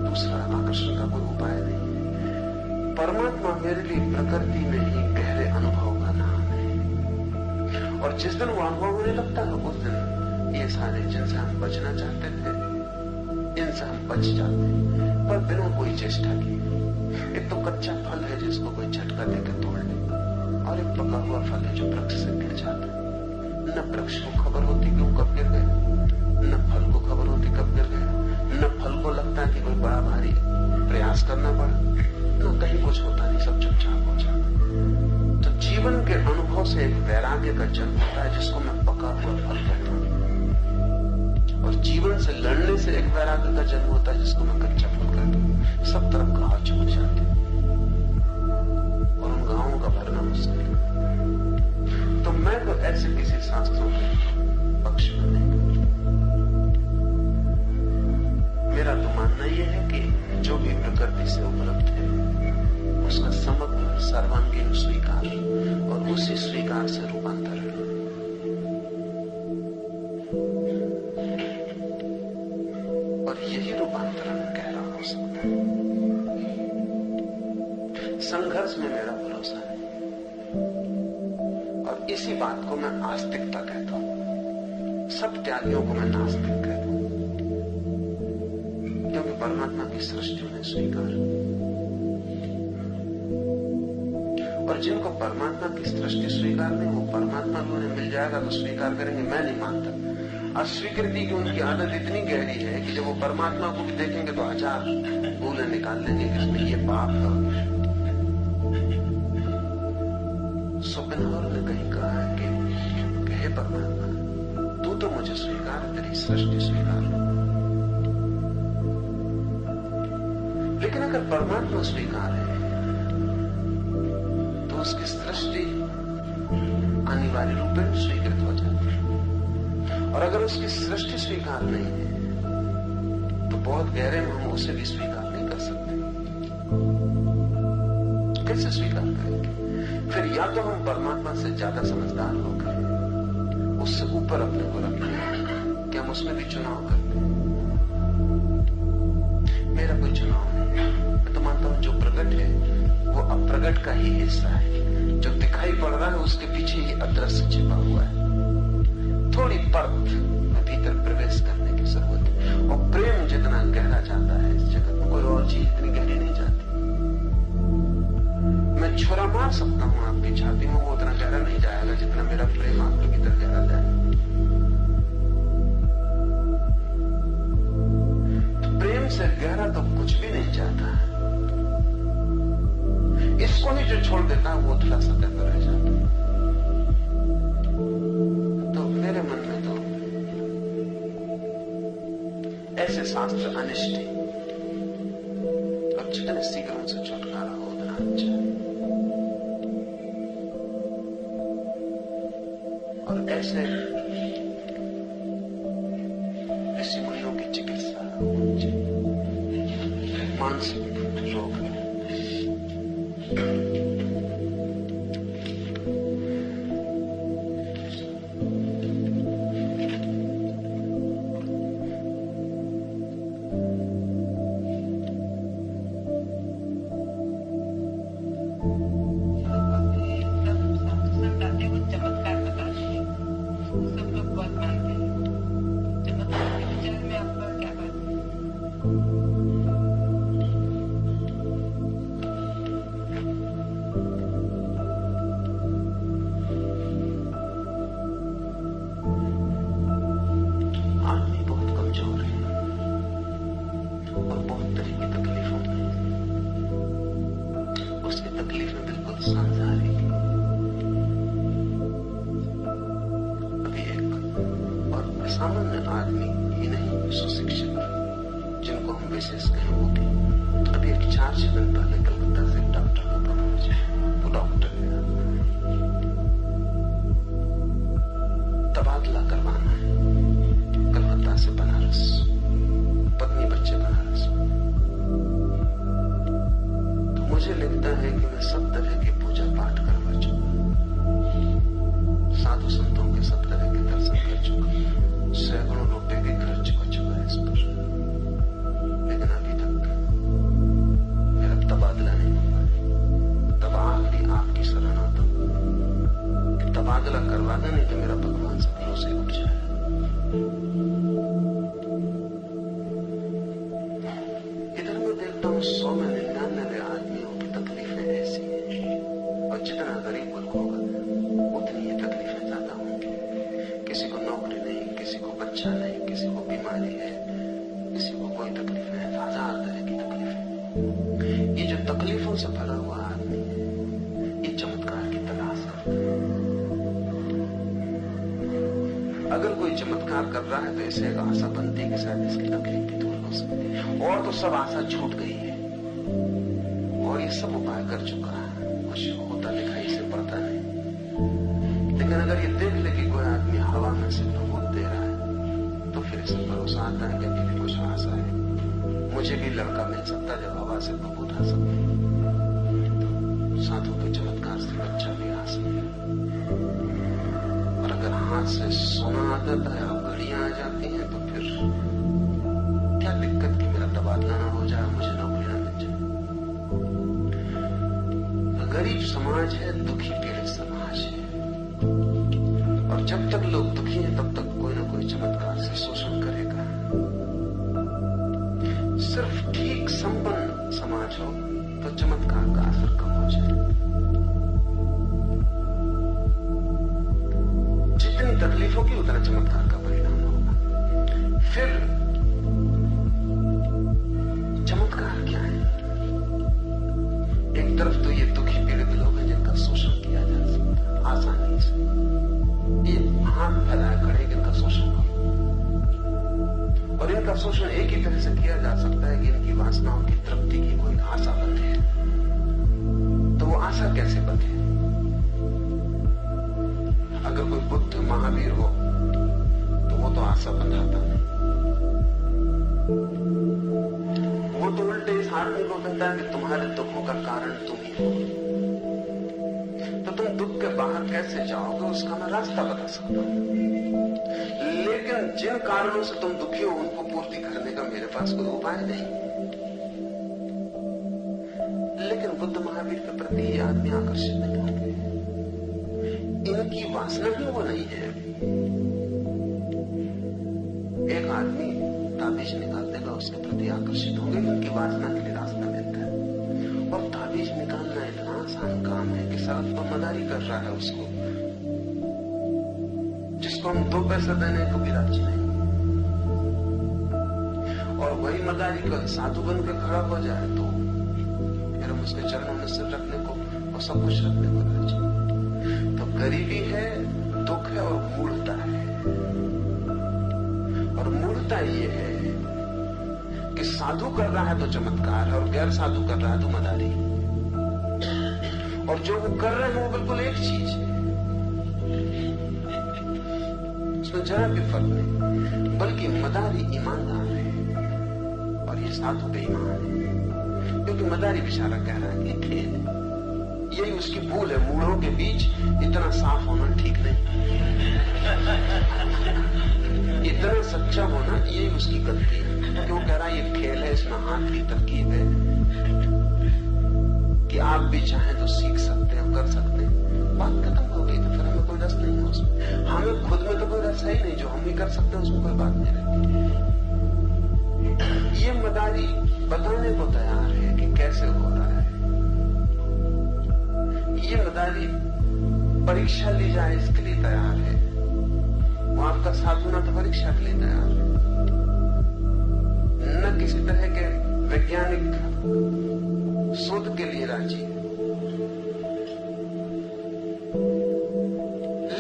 दूसरा आकर्षण का कोई उपाय नहीं। परमात्मा मेरे लिए प्रकृति में ही गहरे अनुभव का नाम है। और जिस दिन वो अनुभव होने लगता है उस दिन ये सारे जिनसे हम बचना चाहते थे इनसे हम बच जाते हैं, पर बिना कोई चेष्टा की। एक तो कच्चा फल है जिसको कोई झटका देकर तोड़ ले, और एक पका हुआ फल है जो वृक्ष से गिर जाता है। न वृक्ष को खबर होती कि वो कब गिर गए, न फल को खबर होती कब गिर गए, न फल को लगता कि कोई बड़ा भारी प्रयास करना पड़ा, न कहीं कुछ होता नहीं, सब चुपचाप हो जाता। तो जीवन के अनुभव से एक वैराग्य का जन्म होता है जिसको मैं पका हुआ फल कहता हूं। और जीवन से लड़ने से एक वैराग्य का जन्म होता है जिसको मैं कच्चा फल कहता हूं। सब तरफ घाव छूट जाते और उन घावों का भरना मुश्किल है। तो मैं तो ऐसे किसी शास्त्रों के पक्ष में नहीं हूं। मेरा तो मानना यह है कि जो भी प्रकृति से उपलब्ध है उसका समग्र सर्वांगीण स्वीकार और उसी स्वीकार से रूपांतरण। और यही रूपांतरण गहरा हो सकता है। संघर्ष में मेरा भरोसा है और इसी बात को मैं आस्तिकता कहता हूं। सब त्यागियों को मैं नास्तिक कहता हूं, क्योंकि परमात्मा की सृष्टि उन्हें स्वीकार। और जिनको परमात्मा की सृष्टि स्वीकार नहीं, वो परमात्मा भी उन्हें मिल जाएगा तो स्वीकार करेंगे, मैं नहीं मानता। अस्वीकृति की उनकी आदत इतनी गहरी है कि जब वो परमात्मा को भी देखेंगे तो 1000 भूलें निकाल लेंगे कि इसमें ये पाप है। सोपेनहॉर ने कहीं कहा है कि हे परमात्मा, तू तो मुझे स्वीकार, तेरी सृष्टि स्वीकार। लेकिन अगर परमात्मा स्वीकार है तो उसकी सृष्टि अनिवार्य रूप में स्वीकृत हो जाती है। और अगर उसकी सृष्टि स्वीकार नहीं है तो बहुत गहरे में हम उसे भी स्वीकार नहीं कर सकते। कैसे स्वीकार करेंगे? फिर या तो हम परमात्मा से ज्यादा समझदार हो गए, उससे ऊपर अपने को रखते हैं कि हम उसमें भी चुनाव करते हैं। मेरा कोई चुनाव नहीं। मैं तो मानता हूं जो प्रकट है वो अप्रगट का ही हिस्सा है। जो दिखाई पड़ रहा है उसके पीछे ही अदृश्य छिपा हुआ है। थोड़ी परत में भीतर प्रवेश करने की जरूरत है। और प्रेम जितना गहरा जाता है इस जगत में, कोई और चीज इतनी गहरी नहीं जाती। मैं छुरा मार सकता हूं आपकी छाती में, वो उतना गहरा नहीं जाएगा जितना मेरा प्रेम आपके भीतर गहरा जाएगा। तो प्रेम से गहरा तो कुछ भी नहीं जाता। इसको ही जो छोड़ देता है वो थोड़ा सतह पर रह जाता है। तो मेरे मन में तो ऐसे शास्त्र अनिष्ट है, और जितने शीघ्र उनसे छुटकारा हो उतना अच्छा है। और ऐसे ऋषि मुनियों मानसिक रोग है। सामान्य आदमी ही नहीं, सुशिक्षित जिनको हम विशेष कहें वो भी। अभी एक 4-6 दिन पहले कलकत्ता से एक डॉक्टर को पता मुझे, वो डॉक्टर है, तबादला करवाना है कलकत्ता से बनारस, पत्नी बच्चे बनारस। तो मुझे लगता है कि मैं सब तरह की पूजा पाठ करवा चुका, साधु संतों के सब तरह के दर्शन कर चुका, सैकड़ों रुपए भी खर्च हो चुका है इस पर, लेकिन अभी तक मेरा तबादला नहीं हुआ। तब आखिरी आपकी शरण आता हूं कि तबादला करवाना, नहीं तो मेरा भगवान से भरोसे उठ जाए। इधर मैं देखता हूं 100 में 99 आदमियों की तकलीफें ऐसी हैं, और जितना गरीब मुल्क होगा उतनी ये तकलीफें ज्यादा होंगी। किसी को नौकरी नहीं, किसी को बच्चा नहीं, किसी को बीमारी है, किसी को कोई तकलीफ है, 1000 तरह की तकलीफें। ये जो तकलीफों से भरा हुआ आदमी है, ये चमत्कार की तलाश करता है। अगर कोई चमत्कार कर रहा है तो इसे एक आशा बनती है कि शायद इसकी तकलीफ भी दूर हो सकती, और तो सब आशा छूट गई है, और ये सब उपाय कर चुका है, कुछ होता दिखाई से पड़ता नहीं। लेकिन अगर ये देख ले कि कोई आदमी हवा में से प्रबोध दे रहा है, तो फिर इसे भरोसा आता है कि अभी भी कुछ आशा है, मुझे भी लड़का मिल सकता जब हवा से प्रबोध आ सके। तो साधु के चमत्कार से बच्चा भी आ सके, और अगर हाथ से सोना आता है और घड़ियां आ जाती हैं, तो फिर क्या दिक्कत कि मेरा तबादला ना हो जाए, मुझे नौकरी ना मिल जाए। गरीब समाज है, दुखी पीड़ित समाज है, और जब तक लोग दुखी हैं तब तक कोई ना कोई चमत्कार से शोषण करेगा। सिर्फ ठीक संपन्न समाज हो तो चमत्कार का असर कम हो जाए। जितनी तकलीफों की उतना चमत्कार का परिणाम होगा। फिर चमत्कार क्या है? एक तरफ तो ये दुखी पीड़ित लोग हैं जिनका शोषण किया जा सकता है आसानी से, ये हाथ फैलाए खड़े कि इनका शोषण करो, और इनका शोषण एक ही तरह से किया जा सकता है कि इनकी वासनाओं की तृप्ति की कोई आशा बंधे। तो वो आशा कैसे बंधे? अगर कोई बुद्ध महावीर हो तो वो तो आशा बंधाता नहीं, वो तो उल्टे इस आदमी को कहता है कि तुम्हारे दुखों का कारण तुम ही हो, तो तुम दुख के बाहर कैसे जाओगे उसका मैं रास्ता बता सकता हूं, लेकिन जिन कारणों से तुम दुखी हो उनको पूर्ति करने का मेरे पास कोई उपाय नहीं। लेकिन बुद्ध महावीर के प्रति ये आदमी आकर्षित नहीं होंगे, इनकी वासना ही वो नहीं है। एक आदमी ताबीज निकाल देगा, उसके प्रति आकर्षित होंगे, इनकी वासना के लिए रास्ता मिलता है। और ताबीज निकालना इतना आसान काम है कि साथ तो मदारी कर रहा है उसको, जिसको हम 2 पैसा देने को भी राजी नहीं, और वही मदारी का साधु बन के खड़ा हो जाए तो फिर हम उसके चरणों में सिर रखने को और सब कुछ रखने को राजी। तो गरीबी है, दुख है और मूढ़ता है। और मूढ़ता ये है कि साधु कर रहा है तो चमत्कार है, और गैर साधु कर रहा है तो मदारी, और जो वो कर रहे हैं वो बिल्कुल एक चीज है, उसमें जरा भी फर्क नहीं। बल्कि मदारी ईमानदार है और ये साधु बेईमान है। क्योंकि मदारी बेचारा कह रहा है कि खेल है। यही उसकी भूल है, मूढ़ों के बीच इतना साफ होना ठीक नहीं, इतना सच्चा होना यही उसकी गलती है। क्यों कह रहा है ये खेल है, इसमें हाथ की तरकीब है कि आप भी चाहें तो सीख सकते हैं, कर सकते हैं। बात खत्म हो गई, तो फिर हमें कोई रस नहीं है उसमें। हमें खुद में तो कोई रस है ही नहीं, जो हम भी कर सकते हैं उसमें कोई बात नहीं रहती। ये मदारी बताने को तैयार है कि कैसे हो रहा है। ये मदारी परीक्षा ली जाए इसके लिए तैयार है। वो आपका साधु ना तो परीक्षा के लिए तैयार है, न किसी तरह के वैज्ञानिक शोध के लिए राजी है।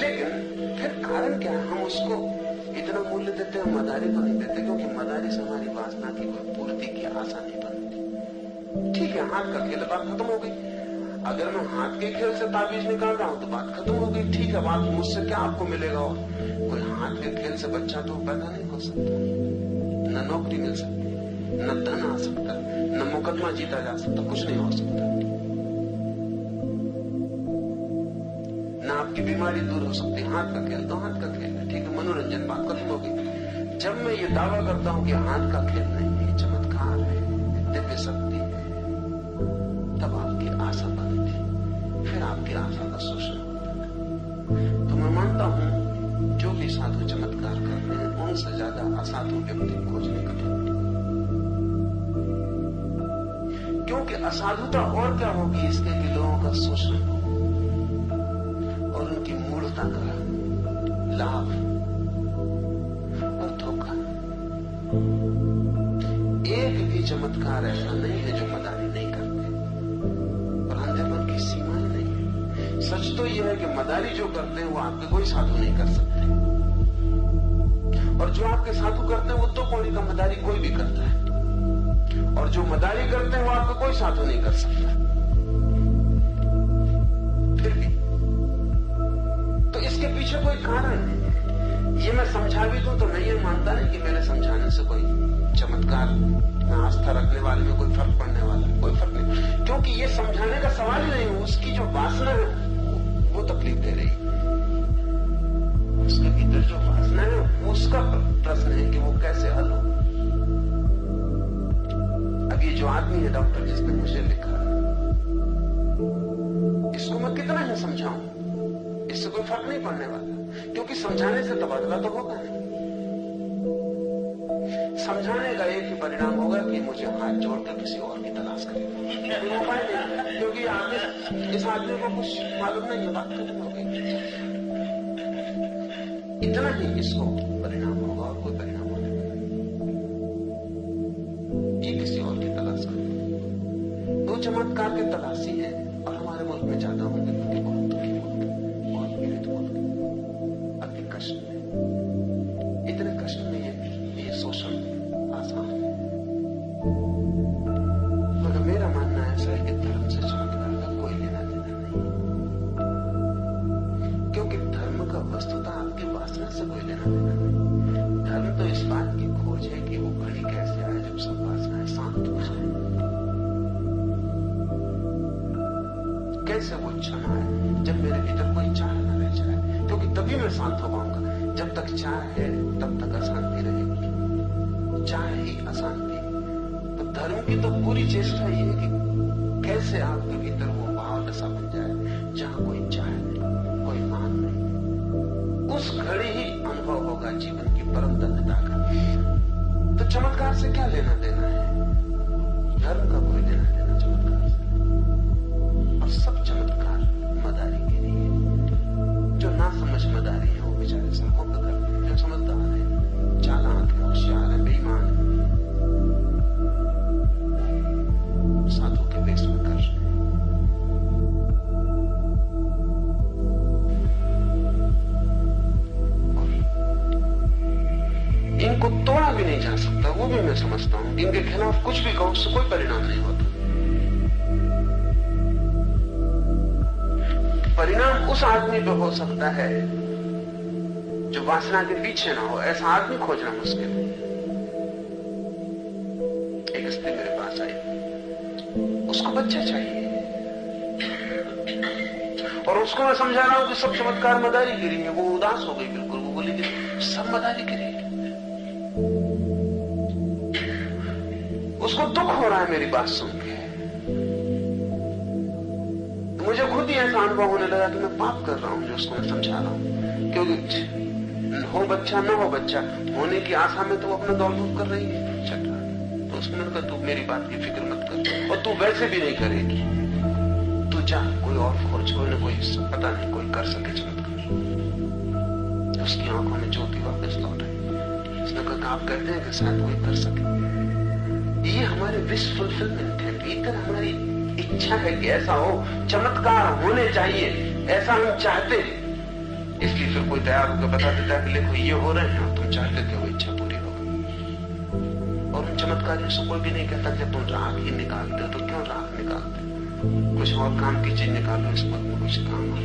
लेकिन फिर कारण क्या है, हम उसको इतना मूल्य देते हैं, मदारी को नहीं देते, क्योंकि मदारी से हमारी वासना की कोई पूर्ति की आशा नहीं बनती। ठीक है, हाथ का खेल, बात खत्म हो गई। अगर मैं हाथ के खेल से ताबीज निकाल रहा हूं तो बात खत्म हो गई। ठीक है, बात मुझसे क्या आपको मिलेगा, और कोई हाथ के खेल से बच्चा तो पैदा नहीं हो सकता, न नौकरी मिल सकती, न धन आ सकता, न मुकदमा जीता जा सकता, कुछ नहीं हो सकता, न आपकी बीमारी दूर हो सकती। हाथ का खेल तो हाथ का खेल है, ठीक है, मनोरंजन, बात खत्म हो गई। जब मैं ये दावा करता हूं कि हाथ का खेल नहीं है, चमत्कार है, दिव्य शक्ति है, तब आपकी आशा बनती, फिर आपकी आशा का शोषण होता है। तो मैं मानता हूं जो भी साधु चमत्कार करते हैं उनसे ज्यादा असाधु व्यक्ति खोजने कठिन, क्योंकि असाधुता और क्या होगी इसके कि लोगों का शोषण हो और उनकी मूढ़ता का लाभ और धोखा। एक भी चमत्कार ऐसा नहीं है जो मदारी नहीं करते, और अंधेपन की सीमाएं नहीं है। सच तो यह है कि मदारी जो करते हैं वो आपके कोई साधु नहीं कर सकते, और जो आपके साधु करते हैं वो तो कोई का मदारी कोई भी करता है, और जो मदारी करते हैं वो आपका कोई साधु नहीं कर सकता। फिर भी तो इसके पीछे कोई कारण है। ये मैं समझा भी दूं तो मैं ये मानता नहीं कि मेरे समझाने से कोई चमत्कार में आस्था रखने वाले में कोई फर्क पड़ने वाला, कोई फर्क नहीं, क्योंकि ये समझाने का सवाल ही नहीं है। उसकी जो वासना है वो तकलीफ दे रही, उसके भीतर जो वासना है उसका प्रश्न है कि वो कैसे हल हो। अब ये जो आदमी है डॉक्टर जिसने मुझे लिखा, इसको मैं कितना ही समझाऊं, इससे कोई फर्क नहीं पड़ने वाला, क्योंकि समझाने से तबादला तो होगा नहीं। समझाने का एक ही परिणाम होगा कि मुझे हाथ जोड़कर किसी और की तलाश करेगा, कोई उपाय नहीं, क्योंकि आदमी, इस आदमी को कुछ मालूम नहीं है, बात खत्म हो गई। इतना ही इसको परिणाम होगा और कोई परिणाम होने वाला, ये किसी और की तलाश करेगा। दो चमत्कार के तलाशी है, और हमारे मुल्क में ज्यादा होंगे क्योंकि बहुत दुखी मुल्क, बहुत पीड़ित मुल्क, अति कष्ट में, इतने कष्ट में ये शोषण आसान है। मगर मेरा मानना ऐसा है कि धर्म से चमत्कार का कोई लेना देना नहीं, क्योंकि धर्म का वस्तुतः आपकी वासना से कोई लेना देना नहीं। धर्म तो इस बात की खोज है कि वो घड़ी कैसे आए जब सब वासनाएं शांत हो जाए, कैसे वो क्षण आए जब मेरे भीतर कोई चाह न रह जाए, क्योंकि तभी मैं शांत हो पाऊंगा। जब तक चाह है तब तक अशांति रहेगी, चाह ही अशांति। तो धर्म की तो पूरी चेष्टा ये है कि कैसे आपके भीतर वो भाव दशा बन जाए जहां कोई चाह नहीं, कोई मान नहीं। उस घड़ी ही अनुभव होगा जीवन की परम धन्यता का। तो चमत्कार से क्या लेना देना है, धर्म का कोई लेना देना चमत्कार से। और सब चमत्कार मदारी के लिए, जो ना समझ मदारी है वो बेचारे सड़कों पर करते हैं, जो समझदार है, चालाक है, होशियार है, बेईमान है, साधु के वेश में कर रहे हैं। इनको तोड़ा भी नहीं जा सकता, वो भी मैं समझता हूं। इनके खिलाफ कुछ भी कहो उससे कोई परिणाम नहीं होता। परिणाम उस आदमी पे हो सकता है जो वासना के पीछे ना हो, ऐसा आदमी खोजना मुश्किल है। एक स्त्री मेरे पास आई, बच्चा चाहिए। और उसको मैं समझा रहा हूं कि सब चमत्कार मदारीगिरी है। वो उदास हो गई बिल्कुल। वो बोली कि सब मदारीगिरी है। उसको दुख हो रहा है मेरी बात सुन के। तो मुझे खुद ही ऐसा अनुभव होने लगा कि मैं पाप कर रहा हूं जो उसको मैं समझा रहा हूं। क्योंकि हो बच्चा न हो बच्चा, होने की आशा में तो वो अपना दौड़ धूप कर रही है, चल रहा है। तो उसने कहा तू मेरी बात की फिक्र मत कर, और तू वैसे भी नहीं करेगी। तू जा कोई और खोज, कोई ना कोई पता नहीं कोई कर सके चमत्कार। उसकी आंखों में ज्योति वापस लौट आई। उसने कहा आप कहते हैं कि शायद कोई कर सके। ये हमारे विश फुलफिलमेंट है। भीतर हमारी इच्छा है कि ऐसा हो, चमत्कार होने चाहिए, ऐसा हम चाहते हैं। इसलिए फिर कोई तैयार होकर बता देता है कि देखो ये हो रहे हैं, तुम चाहते थे वो इच्छा पूरी हो गई। और उन चमत्कारियों से कोई भी नहीं कहता कि तुम राख ही निकालते हो तो क्यों राख निकालते, कुछ और काम की चीज निकालो, इस वक्त में कुछ काम हो।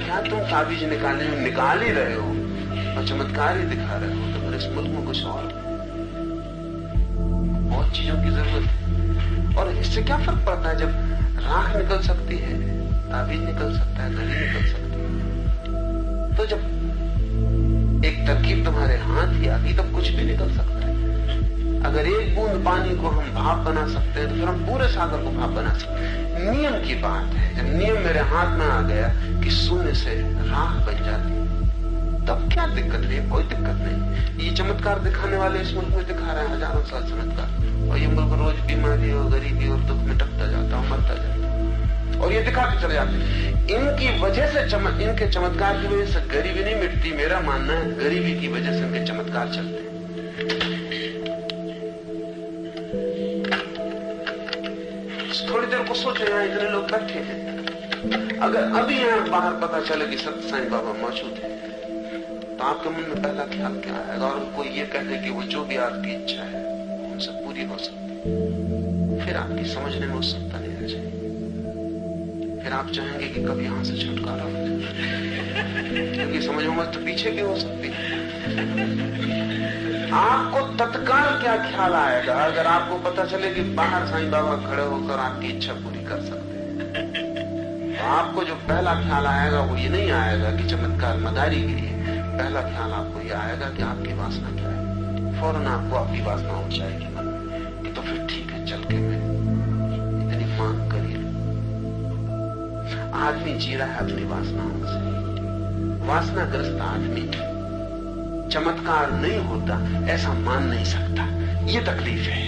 क्या तुम ताबीज निकाल ही रहे हो और चमत्कार ही दिखा रहे हो, तो फिर इस मुल्क में कुछ और चीजों की जरूरत है। और इससे क्या फर्क पड़ता है जब राख निकल सकती है, ताबीज निकल सकता है, घड़ी निकल सकती है। तो जब एक तरकीब तुम्हारे हाथ ही आ गई तब कुछ भी निकल सकता है। अगर एक बूंद पानी को हम भाप बना सकते हैं तो फिर हम पूरे सागर को भाप बना सकते हैं। नियम की बात है। जब नियम मेरे हाथ में आ गया कि शून्य से राख बन जाती है, तब क्या दिक्कत है? कोई दिक्कत नहीं। ये चमत्कार दिखाने वाले इस मुल्क में दिखा रहे हैं हजारों साल चमत्कार, और ये मुल्क रोज बीमारी और गरीबी और दुख में टपता जाता और मरता जाता, और ये दिखा के चले जाते। इनकी वजह से इनके चमत्कार की वजह से गरीबी नहीं मिटती। मेरा मानना है गरीबी की वजह से इनके चमत्कार चलते हैं। थोड़ी देर को सोचो, यहाँ इतने लोग बैठे हैं, अगर अभी यहाँ बाहर पता चले कि सत्य साईं बाबा मौजूद है तो आपके मन में पहला ख्याल क्या आएगा? और कोई ये कह दे कि वो जो भी आपकी इच्छा है उनसे पूरी हो सकती है, फिर आपकी समझने में उत्सुकता नहीं रह जाएगी। फिर आप चाहेंगे कि कभी यहां से छुटकारा हो जाए, क्योंकि समझ में तो पीछे भी हो सकती है। आपको तत्काल क्या ख्याल आएगा अगर आपको पता चले कि बाहर साईं बाबा खड़े होकर आपकी इच्छा पूरी कर सकते हैं? तो आपको जो पहला ख्याल आएगा वो ये नहीं आएगा कि चमत्कार मदारीगिरी है। पहला ख्याल आपको ये आएगा कि आपकी वासना क्या है। फौरन आपको आपकी वासना हो जाएगी मन में, तो फिर ठीक है, चल के मैं इतनी मांग करी। आदमी जी रहा है अपनी वासनाओं से। वासनाग्रस्त आदमी चमत्कार नहीं होता ऐसा मान नहीं सकता। ये तकलीफ है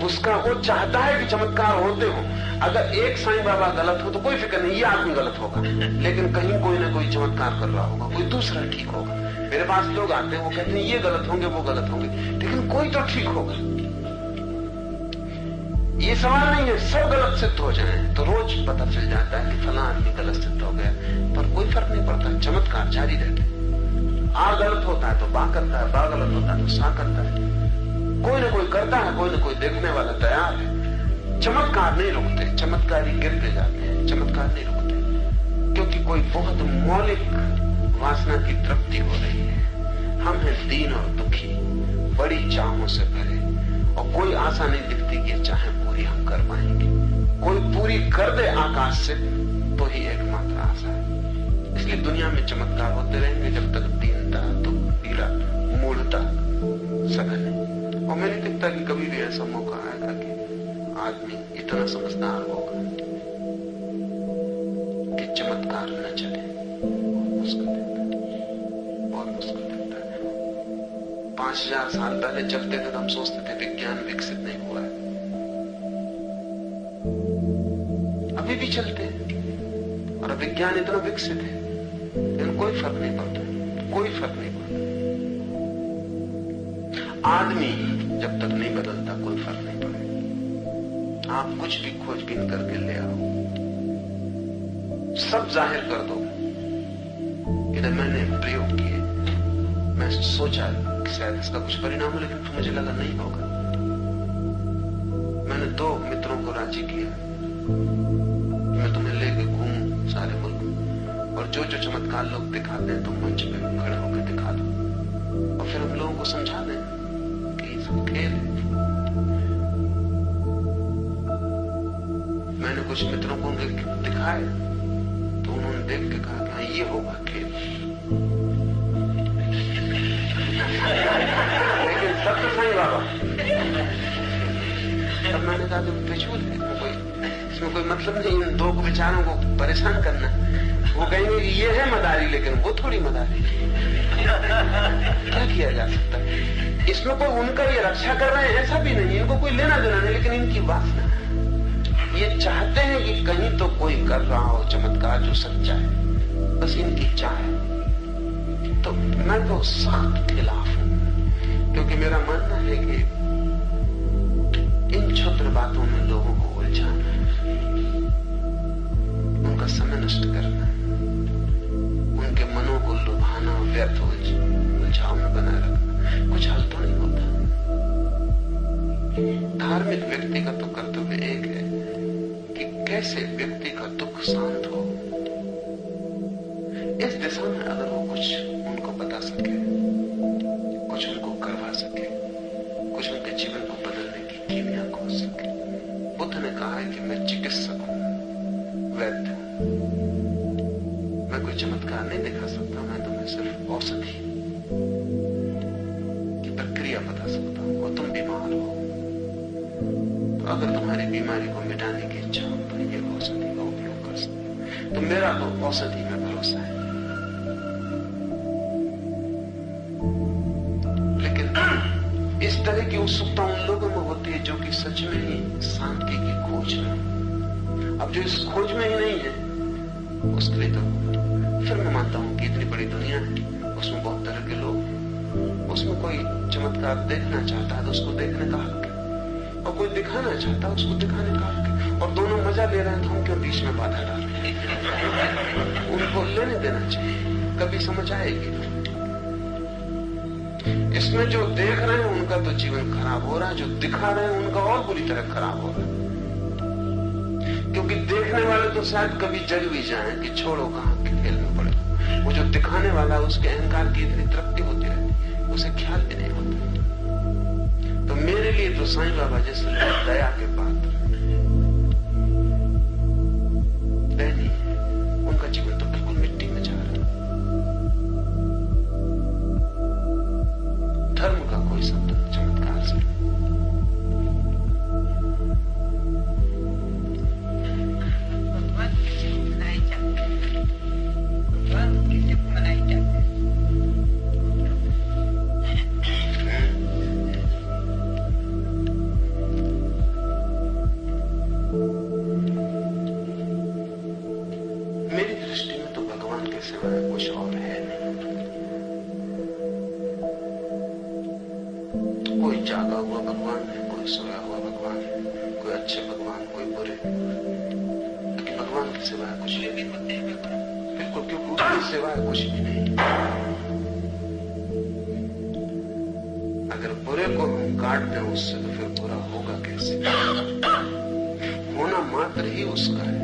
उसका। वो चाहता है कि चमत्कार होते हो। अगर एक साईं बाबा गलत हो तो कोई फिक्र नहीं, ये आदमी गलत होगा, लेकिन कहीं कोई ना कोई चमत्कार कर रहा होगा, कोई दूसरा ठीक होगा। मेरे पास लोग आते हैं, वो कहते हैं ये गलत होंगे वो गलत होंगे, लेकिन कोई तो ठीक होगा। ये सवाल नहीं है सब गलत सिद्ध हो जाए तो रोज पता चल जाता है कि फला आदमी गलत सिद्ध हो गया, पर कोई फर्क नहीं पड़ता। चमत्कार जारी रहते हैं। आ गलत होता है तो बा करता है, बा गलत होता है तो सा करता है। कोई ना कोई करता है, कोई ना कोई देखने वाला तैयार है। चमत्कार नहीं रुकते, चमत्कारी गिरते जाते हैं, चमत्कार नहीं रुकते, क्योंकि कोई बहुत मौलिक वासना की तृप्ति हो रही है। हम हैं दीन और दुखी, बड़ी चाहों से भरे, और कोई आशा नहीं दिखती कि चाहे पूरी हम कर पाएंगे। कोई पूरी कर दे आकाश से तो ही एकमात्र आशा है। इसलिए दुनिया में चमत्कार होते रहेंगे जब तक दीनता, दुख, पीड़ा, मूढ़ता सघन है। और मैंने देखता कि कभी भी ऐसा मौका आएगा कि आदमी इतना समझदार होगा कि चमत्कार न चले। बहुत मुश्किल देता है। 5000 साल पहले चलते थे तो हम सोचते थे विज्ञान विकसित नहीं हुआ है। अभी भी चलते हैं और विज्ञान इतना विकसित है, लेकिन कोई फर्क नहीं पड़ता, कोई फर्क नहीं पड़ता। आदमी जब तक नहीं बदलता कोई फर्क नहीं पड़ेगा। आप कुछ भी खोजबीन करके ले आओ, सब जाहिर कर दो। इधर मैंने प्रयोग किए, मैं सोचा कि शायद इसका कुछ परिणाम हो, लेकिन मुझे लगा नहीं होगा। मैंने 2 मित्रों को राजी किया, मैं तुम्हें लेके घूमूं सारे मुल्क, और जो जो चमत्कार लोग दिखाते हैं तुम मंच पे खड़े होकर दिखा दो, और फिर हम लोगों को समझा दें कि सब खेल है। कुछ मित्रों को उनके दिखाए तो उन्होंने देख के कहा कि हाँ ये होगा खेल। लेकिन सत्य साईं बाबा, तब मैंने कहा कि बेचूल है, इसमें कोई मतलब नहीं इन दो विचारों को परेशान करना। वो कहेंगे कि ये है मदारी, लेकिन वो थोड़ी मदारी। क्या किया जा सकता है इसमें? कोई उनका ये रक्षा कर रहे हैं ऐसा भी नहीं, इनको कोई लेना देना नहीं, लेकिन इनकी वासना ये चाहते हैं कि कहीं तो कोई कर रहा हो चमत्कार जो सच्चा है, बस इनकी चाह है। तो मैं तो सख्त खिलाफ हूं, क्योंकि मेरा मानना है कि इन क्षुद्र बातों में लोगों को उलझाना, उनका समय नष्ट करना, उनके मनों को लुभाना, व्यर्थ उलझाव में बनाए रखना कुछ हल तो नहीं होता। धार्मिक व्यक्ति का तो कर्तव्य एक है कि कैसे व्यक्ति का दुख शांत हो। इस दिशा में अगर वो कुछ उनको बता सके, कुछ उनको करवा सके, कुछ उनके जीवन को बदलने की कीमिया खोज सके। बुद्ध ने कहा है कि मैं चिकित्सक हूं, वैद्य हूं, मैं कोई चमत्कार नहीं दिखा सकता, मैं तुम्हें सिर्फ औषधि की प्रक्रिया बता सकता हूं। और तुम बीमार हो तो अगर तुम्हारी बीमारी को मिटाने की इच्छा हो तो ये औषधि का उपयोग कर सकते हो। तो मेरा तो औषधि में भरोसा है। लेकिन इस तरह की उत्सुकता उन लोगों में होती है जो कि सच में ही शांति की खोज में। अब जो इस खोज में ही नहीं है उसके लिए तो फिर मैं मानता हूं कि इतनी बड़ी दुनिया है, उसमें बहुत तरह के लोग, उसमें कोई चमत्कार देखना चाहता है तो उसको देखने का हक है, और कोई दिखाना चाहता है उसको दिखाने का हक है। और दोनों मजा ले रहे हैं तो हम क्यों बीच में बाधा डाल रहे हैं? उनको लेने देना चाहिए, कभी समझ आएगी। इसमें जो देख रहे हैं उनका तो जीवन खराब हो रहा है, जो दिखा रहे हैं उनका और बुरी तरह खराब हो रहा है। क्योंकि देखने वाले तो शायद कभी जग भी जाएं कि छोड़ो कहां के खेल में पड़े। वो जो दिखाने वाला है उसके अहंकार की इतनी तृप्ति होती रहती, उसे ख्याल भी नहीं होता। तो मेरे लिए तो साईं बाबा जैसे दया के पात्र, दैनी, उनका जीवन तो बिल्कुल मिट्टी में जा रहा है। धर्म का कोई संबंध चमत्कार से कुछ और है नहीं। कोई जागा हुआ भगवान है, कोई सोया हुआ भगवान है, कोई अच्छे भगवान, कोई बुरे, लेकिन भगवान के सिवाय कुछ भी नहीं। बिल्कुल, क्योंकि उसके सिवाय कुछ भी नहीं। अगर बुरे को हम काट दें उससे तो फिर बुरा होगा कैसे? होना मात्र ही उसका है।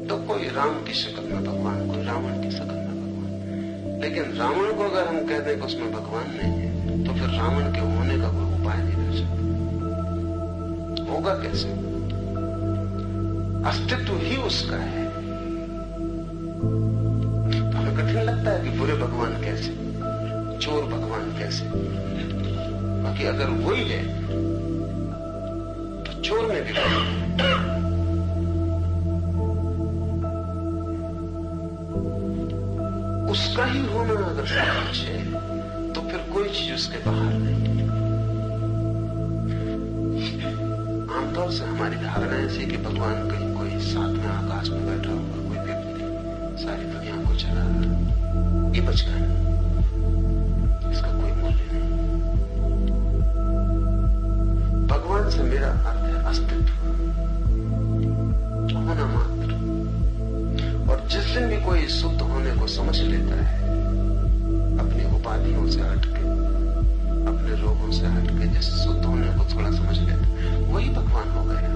तो कोई राम की शक्ल में भगवान, कोई रावण की शक्ल में भगवान। लेकिन रावण को अगर हम कह दें कि उसमें भगवान नहीं है तो फिर रावण के होने का कोई उपाय नहीं रह सकता। होगा कैसे? अस्तित्व ही उसका है। तो हमें कठिन लगता है कि बुरे भगवान कैसे, चोर भगवान कैसे। बाकी अगर वही है तो चोर में भी भगवान। उसका ही होना अगर सच है तो फिर कोई चीज उसके बाहर नहीं। आमतौर से हमारी धारणा ऐसी कि भगवान कहीं कोई साथ में आकाश में बैठा हुआ कोई व्यक्ति सारी दुनिया को चला रहा। ये बचकाना, इसका कोई मूल्य नहीं। भगवान से मेरा अर्थ है अस्तित्व, होना मात्र। और जिस दिन भी कोई शुद्ध होने को समझ लेता है, अपनी उपाधियों से हटके, अपने रोगों से हटके, जिस शुद्ध होने को थोड़ा समझ लेता है, वही भगवान हो गया।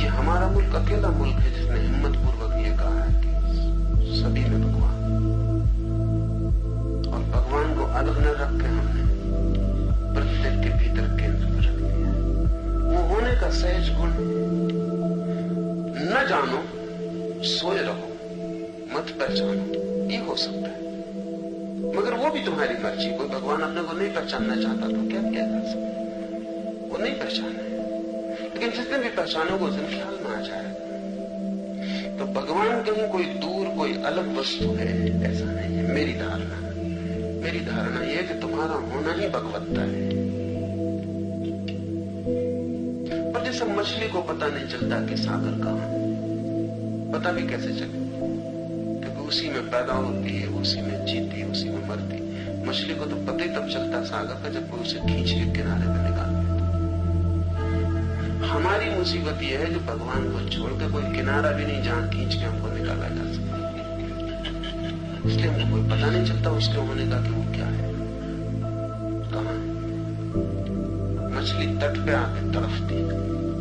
ये हमारा मुल्क अकेला मुल्क है जिसने हिम्मत पूर्वक ये कहा है कि सभी में भगवान। जानो, सोए रहो, मत पहचानो, ये हो सकता है। मगर वो भी तुम्हारी मर्जी। कोई भगवान अपने को नहीं पहचानना चाहता तो क्या किया जा सकता? वो नहीं पहचाना है, लेकिन जिसने भी पहचानो वो जिन ख्याल में आ जाए। तो भगवान कहीं कोई दूर, कोई अलग वस्तु है, ऐसा नहीं है। मेरी धारणा यह है कि तुम्हारा होना ही भगवत्ता है। पर जैसे मछली को पता नहीं चलता कि सागर कहां है, पता भी कैसे चले, क्योंकि उसी में पैदा होती है, उसी में जीती, उसी में मरती। मछली को तो पता ही तब चलता सागर का जब कोई उसे खींच के किनारे पे निकाल देता। हमारी मुसीबत यह है कि भगवान को छोड़कर कोई किनारा भी नहीं जहां खींच के हमको निकाला जा सके। इसलिए हमको कोई पता नहीं चलता उसके होने का कि वो क्या है, कहां है। मछली तट पे आके तड़फती,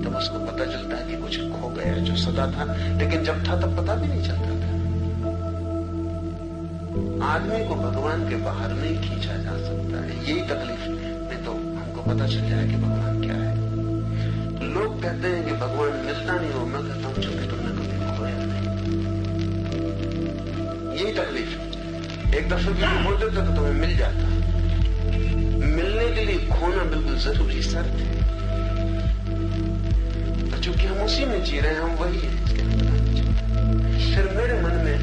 तब उसको पता चलता है कि कुछ खो गया जो सदा था, लेकिन जब था तब पता भी नहीं चलता था। आदमी को भगवान के बाहर नहीं खींचा जा सकता है, यही तकलीफ। नहीं तो हमको पता चल जाए कि भगवान क्या है। तो लोग कहते हैं कि भगवान मिलता नहीं हो, मैं कहता हूं चूंकि तुमने कभी खोया नहीं, यही तकलीफ। एक दफे भी बोलते थे तो तुम्हें मिल जाता। मिलने के लिए खोना बिल्कुल जरूरी शर्त है। तो चूंकि हम उसी में जी रहे हैं, हम वही है। फिर मेरे मन में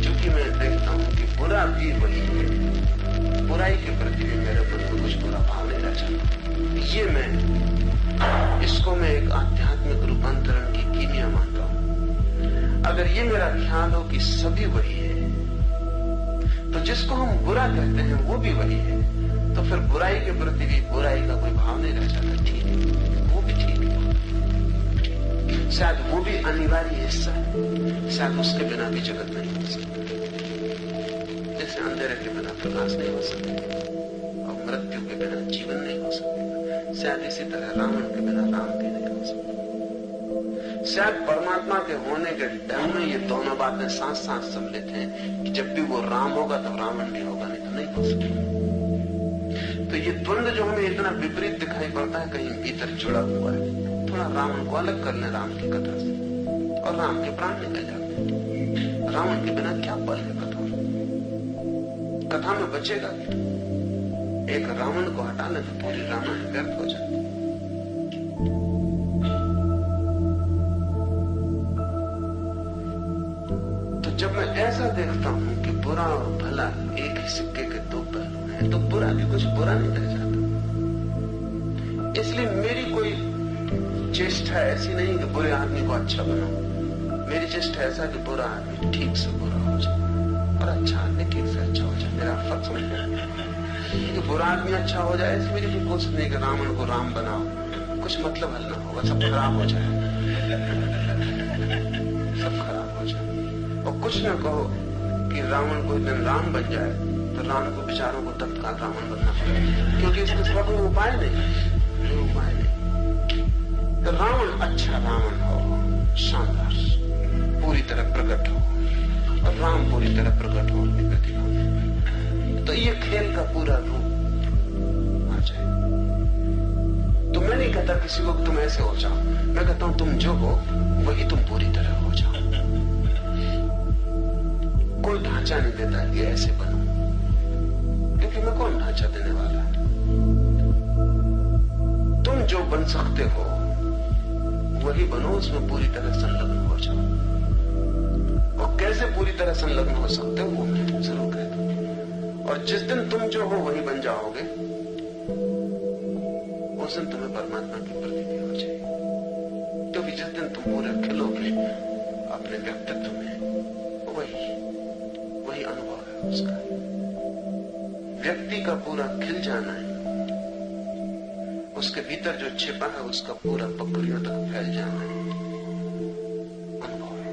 चूंकि मैं देखता हूं कि बुरा भी वही है, बुराई के प्रति भी मेरे मन में कुछ बुरा भाव नहीं रह जाता। ये इसको मैं एक आध्यात्मिक रूपांतरण की कीमिया मानता हूं। अगर ये मेरा ख्याल हो कि सभी वही है, तो जिसको हम बुरा कहते हैं वो भी वही है, तो फिर बुराई के प्रति भी बुराई का कोई भाव नहीं रह जाता। ठीक है, वो भी ठीक है, शायद वो भी अनिवार्य हिस्सा है, शायद उसके बिना भी जगत नहीं हो सकता। जैसे अंधेरे के बिना प्रकाश नहीं हो सकता और मृत्यु के बिना जीवन नहीं हो सकता, शायद इसी तरह रावण के बिना राम भी नहीं हो सकता। शायद परमात्मा के होने के ढंग में ये दोनों बातें साथ साथ सम्मिलित हैं कि जब भी वो राम होगा तो रावण भी होगा, नहीं तो नहीं हो सकता। तो ये द्वंद्व जो हमें इतना विपरीत दिखाई पड़ता है, कहीं भीतर जुड़ा हुआ है। थोड़ा रावण को अलग कर ले राम की कथा से, और राम के प्राण निकल जाते। रावण के बिना क्या बल है कथा में बचेगा। एक रावण को हटा ले तो पूरी रामायण व्यर्थ हो जाती। तो जब मैं ऐसा देखता हूं कि बुरा और भला एक ही सिक्के के दो पहलू हैं, तो बुरा भी कुछ बुरा नहीं रह जाता। इसलिए मेरी कोई चेष्टा ऐसी नहीं कि बुरे आदमी को अच्छा बनाओ। मेरी चेष्टा ऐसा कि बुरा आदमी ठीक से बुरा हो जाए और अच्छा आदमी ठीक से अच्छा हो जाए। मेरा फर्क समझ में कि बुरा आदमी अच्छा हो जाए, ऐसी मेरी कोई कोशिश नहीं कि रावण को राम बनाओ, कुछ मतलब हल ना होगा, सब खराब हो जाए, सब खराब हो जाए। और कुछ न कहो कि रावण को एक दिन राम बन जाए तो राम को बेचारों को तत्काल रावण बनना पड़ेगा, क्योंकि इसके सिवा कोई उपाय नहीं, उपाय नहीं। तो रावण अच्छा रावण हो, शानदार, पूरी तरह प्रकट हो, और राम पूरी तरह प्रकट हो अपनी प्रतिभा में, तो ये खेल का पूरा रूप आ जाए। तो मैं नहीं कहता किसी को तुम ऐसे हो जाओ, मैं कहता हूं तुम जो हो वही तुम पूरी तरह हो जाओ। कोई ढांचा नहीं देता कि ऐसे बनो, क्योंकि मैं कौन ढांचा देने वाला है। तुम जो बन सकते हो वही बनो, उसमें पूरी तरह संलग्न हो जाओ। और कैसे पूरी तरह संलग्न हो सकते हो वो मैं जरूर कहता हूं। और जिस दिन तुम जो हो वही बन जाओगे, उस दिन तुम्हें परमात्मा की प्रतीति हो जाएगी। क्योंकि जिस दिन तुम पूरे खिलोगे अपने व्यक्तित्व में, वही अनुभव है उसका। व्यक्ति का पूरा खिल जाना है, उसके भीतर जो छिपा है उसका पूरा पकड़ियों तक फैल जाना है, अनुभव है।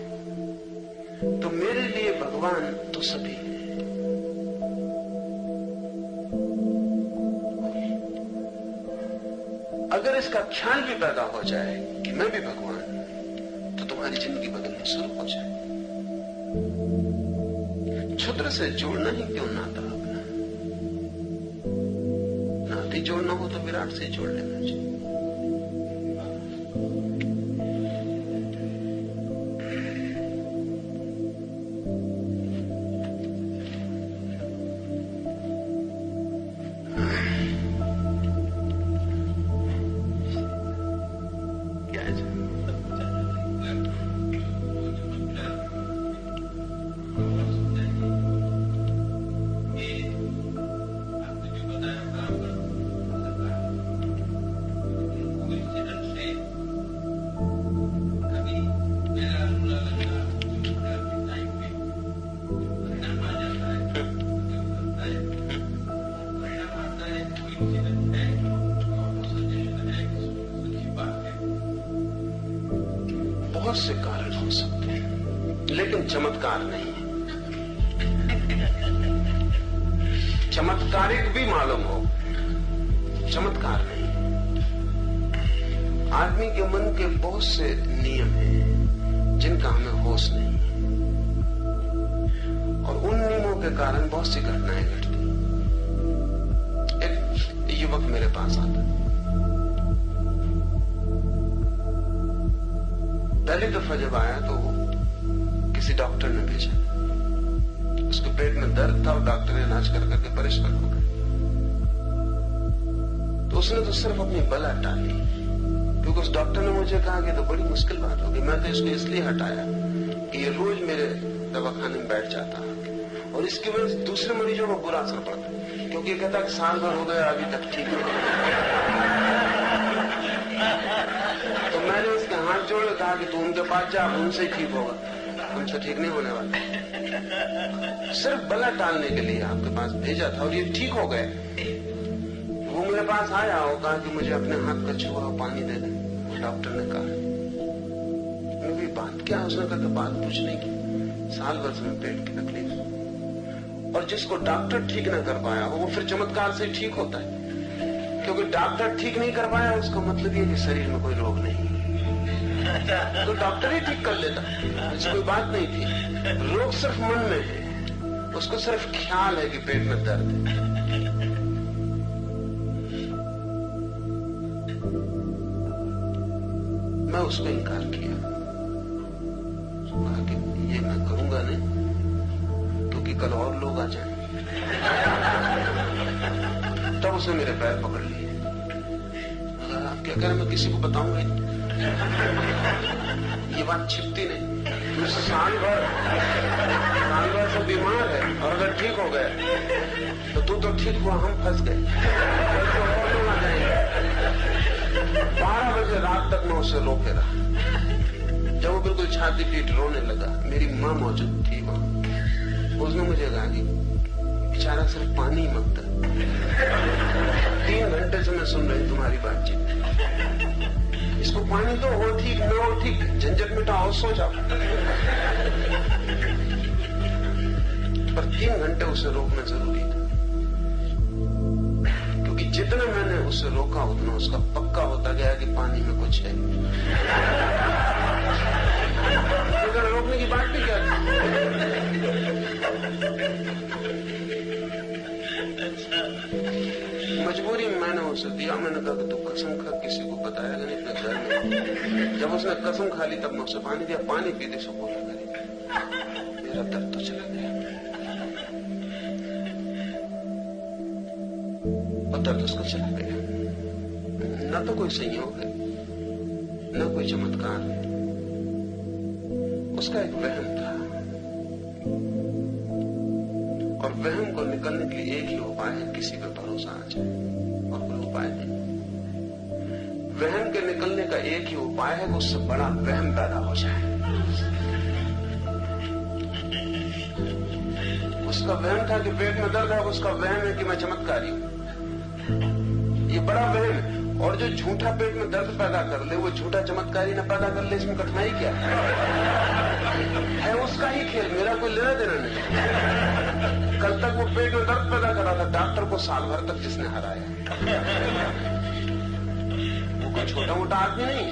तो मेरे लिए भगवान तो सभी है। अगर इसका ख्याल भी पैदा हो जाए कि मैं भी भगवान हूं, तो तुम्हारी जिंदगी बदलनी शुरू हो जाए। क्षुद्र से जोड़ना ही क्यों नाता अपना, नाते जोड़ना हो तो विराट से जोड़ लेना चाहिए। बहुत से कारण हो सकते हैं, लेकिन चमत्कार नहीं है। चमत्कारिक भी मालूम हो, चमत्कार नहीं। आदमी के मन के बहुत से नियम हैं जिनका हमें होश नहीं है, और उन नियमों के कारण बहुत सी घटनाएं घटती। एक युवक मेरे पास आता, पहली दफा जब आया तो किसी डॉक्टर ने भेजा, उसके पेट में दर्द था और डॉक्टर ने इलाज कर करके परेशान हो गए। तो उसने तो सिर्फ अपनी बला टाली, क्योंकि उस डॉक्टर ने मुझे कहा कि तो बड़ी मुश्किल बात होगी। मैं तो इसको इसलिए हटाया कि ये रोज मेरे दवाखाने में बैठ जाता और इसकी वजह से दूसरे मरीजों को बुरा असर पड़ता, क्योंकि ये कहता कि साल भर हो गया अभी तक ठीक नहीं। तो मैंने उसके हाथ जोड़े, कहा कि तू उनके पास जा, उनसे ही ठीक होगा, तुमसे ठीक नहीं होने वाला। सिर्फ बला टालने के लिए आपके पास भेजा था और ये ठीक हो गए। वो मेरे पास आया और कहा कि मुझे अपने हाथ का छुआ हुआ पानी दे दे। डॉक्टर ने कहा बात क्या? उसने कहा बात कुछ नहीं की, साल भर में पेट की तकलीफ। और जिसको डॉक्टर ठीक ना कर पाया हो वो फिर चमत्कार से ठीक होता है, क्योंकि डॉक्टर ठीक नहीं कर पाया उसका मतलब ये कि शरीर में कोई रोग नहीं, तो डॉक्टर ही ठीक कर लेता। ऐसी कोई बात नहीं थी। रोग सिर्फ मन में है, उसको सिर्फ ख्याल है कि पेट में दर्द है। मैं उसको इनकार किया, कहा कि ये मैं करूंगा नहीं, क्योंकि कल और लोग आ जाएं। तब उसने मेरे पैर पकड़ लिए। आप क्या कह रहे, मैं किसी को बताऊंगा नहीं, ये बात छिपती नहीं। तू साल भर से बीमार है और अगर ठीक हो गए तो तू तो ठीक हुआ, हम फंस गए, तो और लोग आ जाएंगे। 12 बजे रात तक मैं उससे रोके रहा। जब वो बिल्कुल छाती पीट रोने लगा, मेरी माँ मौजूद थी वहां। उसने मुझे कहा कि बेचारा सिर्फ पानी ही मांगता है। 3 घंटे से मैं सुन रही तुम्हारी बातचीत, इसको पानी तो हो ठीक न हो ठीक, झंझट मिटाओ, सो जाओ। पर 3 घंटे उसे रोकना जरूरी था, क्योंकि जितना मैंने उसे रोका उतना उसका पक्का होता गया कि पानी में कुछ है। रोकने की बात भी क्या थी? मजबूरी में मैंने उसे दिया। मैंने कहा कि तू कसम खा किसी को बताएगा नहीं अपने घर में। जब उसने कसम खा ली तब मैं उसे पानी दिया। पानी पीते से बोला करेगा, मेरा दर्द तो चला गया। और दर्द उसका चला गया। न तो कोई संयोग है, न कोई चमत्कार है, उसका एक वहम था। और वहम को निकलने के लिए एक ही उपाय है, किसी पे भरोसा आ जाए, और कोई उपाय नहीं। वहम के निकलने का एक ही उपाय है कि उससे बड़ा वहम पैदा हो जाए। उसका वहम था कि पेट में दर्द है, उसका वहम है कि मैं चमत्कारी हूं। ये बड़ा वहम है। और जो झूठा पेट में दर्द पैदा कर ले, वो झूठा चमत्कारी न पैदा कर ले, इसमें कठिनाई क्या है? उसका ही खेल, मेरा कोई लेना देना नहीं। कल तक वो पेट में दर्द पैदा कर रहा था, डॉक्टर को साल भर तक जिसने हराया। वो कोई छोटा मोटा आदमी नहीं है,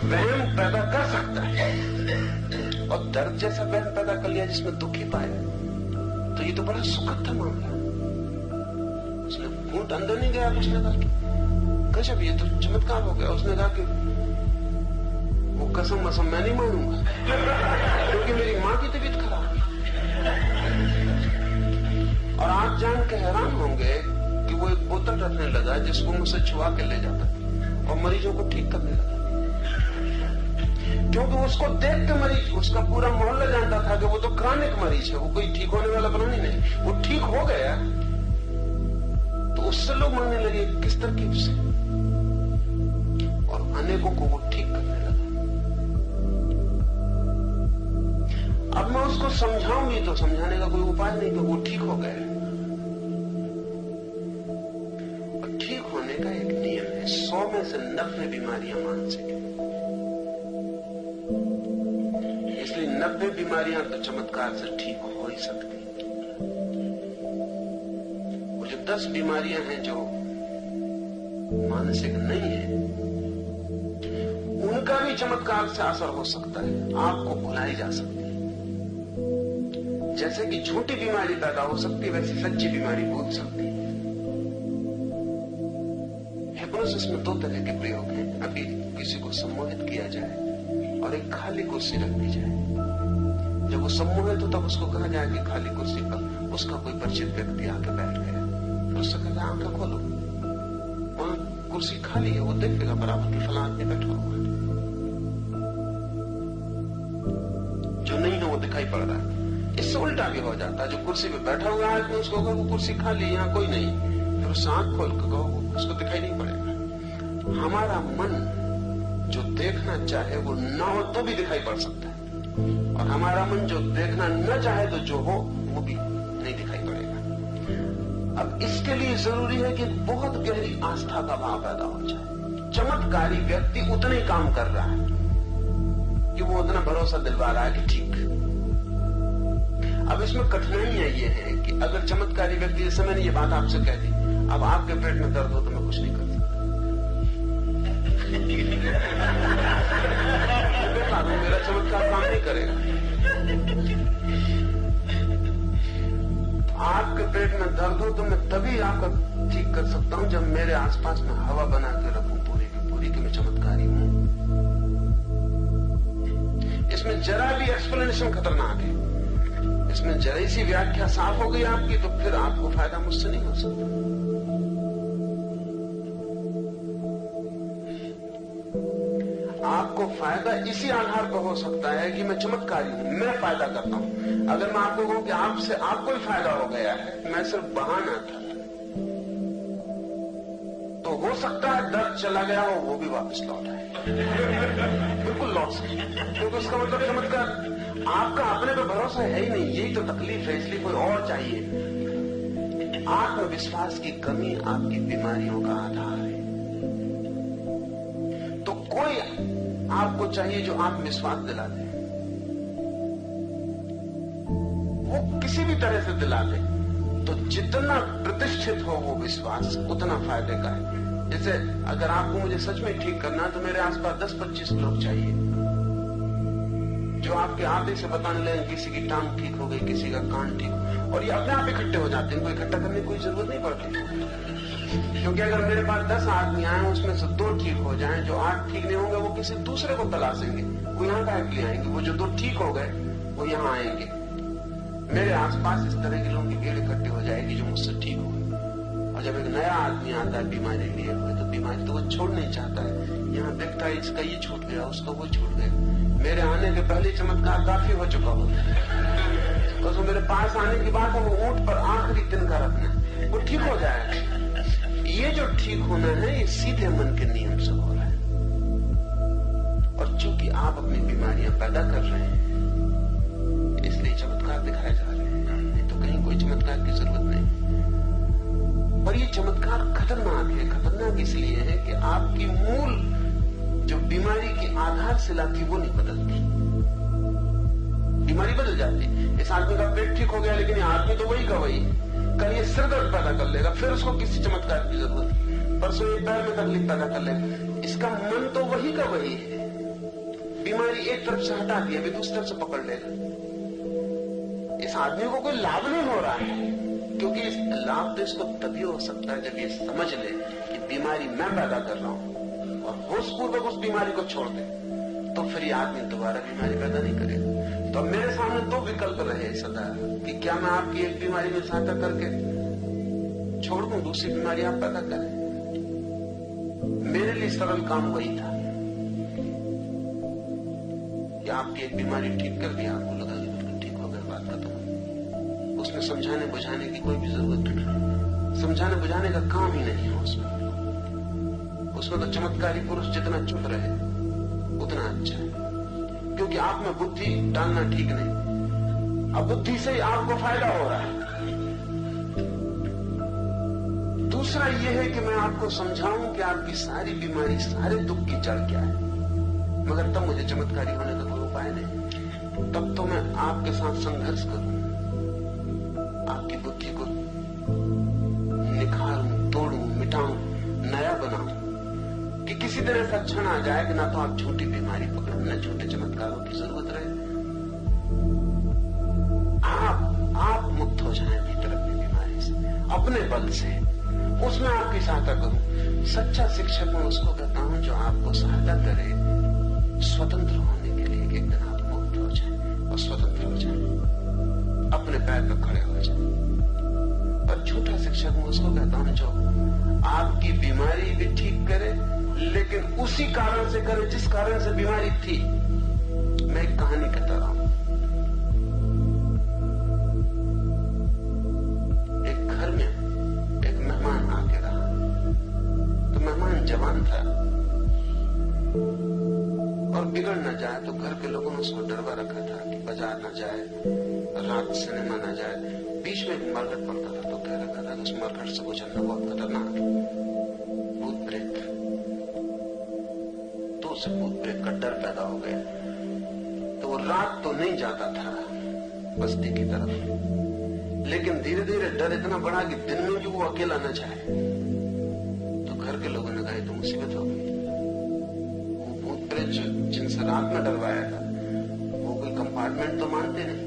वहम पैदा कर सकता है। और दर्द जैसा वहम पैदा कर लिया जिसमें दुख ही पाए, तो ये तो बड़ा सुखद था मामला। उसने घूंट अंदर नहीं गया, उसने कहा गजब, ये तो चमत्कार हो गया। उसने कहा कि वो कसम वसम मैं नहीं मानूंगा, क्योंकि मेरी माँ की तबीयत खराब है। और आप जान के हैरान होंगे कि वो एक बोतल रखने लगा जिसको मुझसे छुआ के ले जाता और मरीजों को ठीक करने लगा, क्योंकि उसको देख के मरीज, उसका पूरा मोहल्ला जानता था कि वो तो क्रॉनिक मरीज है, वो कोई ठीक होने वाला प्राणी नहीं। वो ठीक हो गया तो उससे लोग मांगने लगे किस तरकीब से, और अनेकों को वो ठीक करने लगा। अब मैं उसको समझाऊंगी तो समझाने का कोई उपाय नहीं, तो वो ठीक हो गया। और ठीक होने का एक नियम है, 100 में से 90 बीमारियां मानसिक है। 90 बीमारियां तो चमत्कार से ठीक हो ही सकती। वो जो 10 बीमारियां हैं जो मानसिक नहीं है, उनका भी चमत्कार से असर हो सकता है, आपको भुलाई जा सकती है। जैसे कि झूठी बीमारी पैदा हो सकती है, वैसी सच्ची बीमारी भूल सकती है। हिप्नोसिस में 2 तरह के प्रयोग हैं। अभी किसी को सम्मोहित किया जाए और एक खाली कुर्सी रख दी जाए। जब वो सम्मोहित हो तब उसको कहा जाए कि खाली कुर्सी पर उसका कोई परिचित व्यक्ति आके बैठ गया, फिर उससे कहा आंखें खोलो, वहां कुर्सी खाली है, वो देखेगा बराबर की फलां आदमी बैठा हुआ है। जो नहीं है वो दिखाई पड़ रहा है। इससे उल्टा भी हो जाता है, जो कुर्सी पे बैठा हुआ है उसको कहो वो कुर्सी खाली, यहाँ कोई नहीं, फिर उससे आंख खोल के कहो उसको दिखाई नहीं पड़ेगा। हमारा मन जो देखना चाहे वो न हो तो भी दिखाई पड़ सकता है, और हमारा मन जो देखना न चाहे तो जो हो वो भी नहीं दिखाई पड़ेगा। अब इसके लिए जरूरी है कि बहुत गहरी आस्था का भाव पैदा हो जाए। चमत्कारी व्यक्ति उतना ही काम कर रहा है कि वो उतना भरोसा दिलवा रहा है कि ठीक। अब इसमें कठिनाइयां ये है कि अगर चमत्कारी व्यक्ति, जैसे मैंने ये बात आपसे कह दी, अब आपके पेट में दर्द हो तो मैं कुछ नहीं कर सकता, मेरा चमत्कार काम नहीं करेगा। आपके पेट में दर्द हो तो मैं तभी आपका ठीक कर सकता हूं जब मेरे आसपास में हवा बना के रखूं पूरी की पूरी कि मैं चमत्कारी हूं। इसमें जरा भी एक्सप्लेनेशन खतरनाक है। इसमें जरा सी व्याख्या साफ हो गई आपकी तो फिर आपको फायदा मुझसे नहीं हो सकता। आपको फायदा इसी आधार पर हो सकता है कि मैं चमत्कारी हूं, मैं फायदा करता हूं। अगर मैं आपको कहूं कि आपसे आपको ही फायदा हो गया है, मैं सिर्फ बहाना था, तो हो सकता है दर्द चला गया हो वो भी वापस लौट आए, बिल्कुल लौट सकता, क्योंकि उसका मतलब चमत्कार आपका अपने पे भरोसा है ही नहीं। यही तो तकलीफ है, इसलिए कोई और चाहिए। आत्मविश्वास की कमी आपकी बीमारियों का आधार है। तो कोई आपको चाहिए जो आत्मविश्वास दिला दे, वो किसी भी तरह से दिला दे, तो जितना प्रतिष्ठित हो वो विश्वास उतना फायदे का है। जैसे अगर आपको मुझे सच में ठीक करना है तो मेरे आसपास 10-25 लोग चाहिए जो आपके आते से बताने लगे किसी की टांग ठीक हो गई, किसी का कान ठीक, और ये अपने आप इकट्ठे हो जाते हैं, कोई इकट्ठा करने की कोई जरूरत नहीं पड़ती। क्योंकि अगर मेरे पास 10 आदमी आए उसमें से 2 ठीक हो जाएं, जो 8 ठीक नहीं होंगे वो किसी दूसरे को तलाशेंगे, वो यहाँ का लिए आएंगे, वो जो 2 ठीक हो गए वो यहाँ आएंगे। मेरे आसपास इस तरह के लोगों की भीड़ इकट्ठी हो जाएगी जो मुझसे ठीक हो। और जब एक नया आदमी आता है बीमारी लिए हुए, तो बीमारी तो वो छोड़ नहीं चाहता है, यहाँ देखता है इसका ये छूट गया, उसका वो छूट गया। मेरे आने के पहले चमत्कार काफी हो चुका हो, बस वो मेरे पास आने की बात है, वो ऊंट पर आखिरी तिनका रखना, वो ठीक हो जाएगा। ये जो ठीक होना है ये सीधे मन के नियम से हो रहा है, और चूंकि आप अपनी बीमारियां पैदा कर रहे हैं इसलिए चमत्कार दिखाए जा रहे हैं, नहीं तो कहीं कोई चमत्कार की जरूरत नहीं। और ये चमत्कार खतरनाक है। खतरनाक इसलिए है कि आपकी मूल जो बीमारी की आधारशिला थी वो नहीं बदलती, बीमारी बदल जाती। इस आदमी का पेट ठीक हो गया लेकिन आदमी तो वही का वही, कल ये सिर दर्द पैदा कर लेगा, फिर उसको किसी चमत्कार की जरूरत है, परसों ये पैर में तकलीफ पैदा कर लेगा, इसका मन तो वही का वही है। बीमारी एक तरफ से हटा दी, अभी दूसरी तरफ से पकड़ लेगा। इस आदमी को कोई लाभ नहीं हो रहा है, क्योंकि इस लाभ तो इसको तभी हो सकता है जब ये समझ ले कि बीमारी मैं पैदा कर रहा हूं, और होशपूर्वक उस बीमारी को छोड़ दे, तो फिर ये आदमी दोबारा बीमारी पैदा नहीं करेगा। तो मेरे सामने 2 विकल्प रहे सदा कि क्या मैं आपकी एक बीमारी में सहायता करके छोड़ दूं, दूसरी बीमारी आप पैदा करें। मेरे लिए सरल काम वही था कि आपकी एक बीमारी ठीक कर दिया, आपको लगा कि बिल्कुल ठीक हो गया, बात खत्म। उसमें समझाने बुझाने की कोई भी जरूरत नहीं, समझाने बुझाने का काम ही नहीं है उसमें। उसमें तो चमत्कारी पुरुष जितना चुप रहे उतना अच्छा है, क्योंकि आप में बुद्धि डालना ठीक नहीं। अब बुद्धि से ही आपको फायदा हो रहा है। दूसरा यह है कि मैं आपको समझाऊं कि आपकी सारी बीमारी, सारे दुख की जड़ क्या है, मगर तब मुझे चमत्कारी होने का कोई उपाय नहीं। तब तो मैं आपके साथ संघर्ष करूं, आपकी बुद्धि को निखारूं, तोड़ूं, मिटाऊं, नया बनाऊं, कि किसी तरह ऐसा क्षण आ जाए कि ना तो आप झूठी बीमारी पकड़ो, न झूठे चमत्कारों की जरूरत रहे। आप मुक्त हो जाएं भीतर अपनी बीमारी से, अपने बल से। उसमें आपकी सहायता करूं। सच्चा शिक्षक मैं उसको कहता हूं जो आपको सहायता करे स्वतंत्र होने के लिए, कि एक दिन आप मुक्त हो जाएं और स्वतंत्र हो जाएं, अपने पैर पर खड़े हो जाएं। और झूठा शिक्षक मैं उसको कहता हूं जो आपकी बीमारी भी ठीक करे, लेकिन उसी कारण से करे जिस कारण से बीमारी थी। मैं एक कहानी कहता रहा हूं। एक घर में एक मेहमान आके रहा, तो मेहमान जवान था और बिगड़ न जाए तो घर के लोगों ने उसको डरवा रखा था कि बाजार न जाए, रात सिनेमा न जाए। बीच में एक मरघट पड़ता था तो कह रखा था कि उस मरघट से गुजरना बहुत खतरनाक है, भूत प्रेत। तो उसे भूत प्रेत का डर पैदा हो गया, तो वो रात तो नहीं जाता था बस्ती की तरफ, लेकिन धीरे धीरे डर इतना बढ़ा कि दिन में भी वो अकेला न जाए। तो घर के लोगों ने कहा तो मुसीबत हो गई। वो भूत प्रेत जिनसे रात में डरवाया था वो कोई कंपार्टमेंट तो मानते नहीं,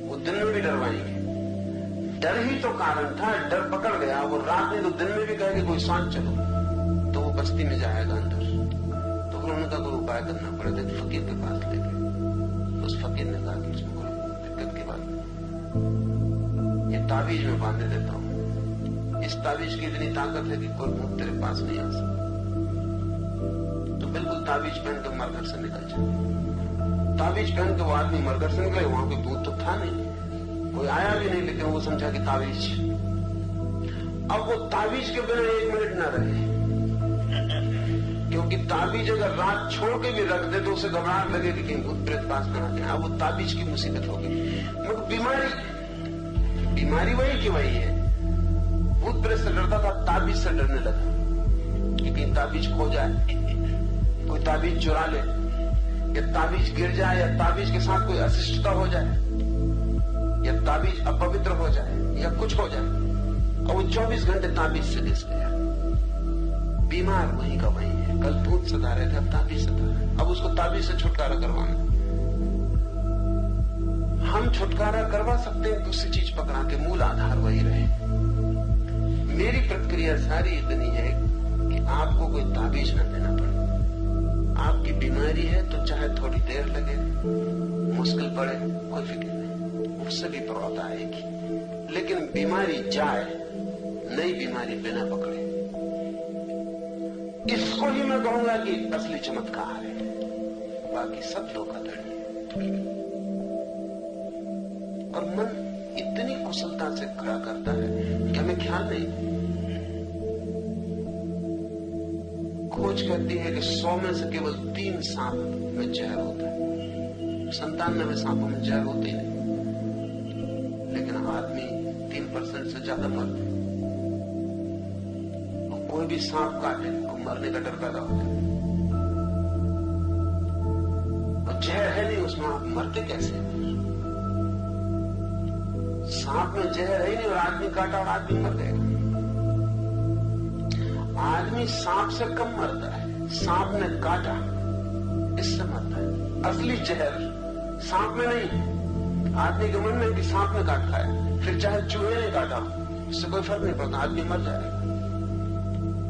वो दिन में भी डरवाएंगे। डर ही तो कारण था, डर पकड़ गया। वो रात में तो दिन में भी कहेंगे कोई साथ चलो, तो वो बस्ती में जाएगा अंदर। तो फिर उन्होंने कहा कोई उपाय करना पड़ेगा, एक फकीर के पास ले गए। उस फकीर ने कहा कि इसमें कोई दिक्कत की बात नहीं, ये ताबीज में बांधे देता हूं, इस ताबीज की इतनी ताकत है कि कोई भूत तेरे पास नहीं आ सकता। तो बिल्कुल ताबीज पहन के मरघट से निकल जाए। ताबीज पहन के वो आदमी मरघट से निकले, वहां कोई भूत तो था नहीं, कोई आया भी नहीं, लेकिन वो समझा कि ताबीज। अब वो ताबीज के बिना 1 मिनट न रहे, क्योंकि ताबीज अगर रात छोड़ के भी रख दे तो उसे घबराहट लगे कि कहीं भूत प्रेत पास में आते हैं। अब वो ताबीज की मुसीबत हो गई। मगर बीमारी वही की वही है। भूत प्रेत से डरता था, ताबीज से डरने लगा कि कहीं ताबीज खो जाए, कोई ताबीज चुरा ले, या ताबीज गिर जाए, या ताबीज के साथ कोई अशिष्टता हो जाए, या ताबीज अपवित्र हो जाए, या कुछ हो जाए। और वो 24 घंटे ताबीज से घिस गया। बीमार वहीं का वहीं है। कल भूत सता रहे थे, अब ताबीज सता रहे। अब उसको ताबीज से छुटकारा करवाना। हम छुटकारा करवा सकते हैं दूसरी चीज पकड़ा के, मूल आधार वही रहे। मेरी प्रतिक्रिया सारी इतनी है कि आपको कोई ताबीज न देना पड़े। आपकी बीमारी है तो चाहे थोड़ी देर लगे, मुश्किल पड़े, कोई फिक्र नहीं, उससे भी प्रभाव आएगी। लेकिन बीमारी जाए, नई बीमारी बिना पकड़े, इसको ही मैं कहूंगा कि असली चमत्कार है। बाकी सब धोखाधड़ी है। और मन इतनी कुशलता से खड़ा करता है कि हमें ख्याल नहीं। खोज कहती है कि 100 में से केवल 3 सांप में जहर होता है, 97 सांपों में जहर होते ही नहीं। लेकिन आदमी 3% से ज्यादा मरते हैं। कोई भी सांप काटे तो मरने का डर पैदा होता है। और जहर है नहीं उसमें, आप मरते कैसे? सांप में जहर है ही नहीं और आदमी काटा और आदमी मर गएगा। आदमी सांप से कम मरता है, सांप ने काटा इससे मरता है। असली जहर सांप में नहीं, आदमी के मन में कि सांप ने काट खाया, फिर चाहे चूहे ने काटा, इससे कोई फर्क नहीं पड़ता, आदमी मर जाएगा।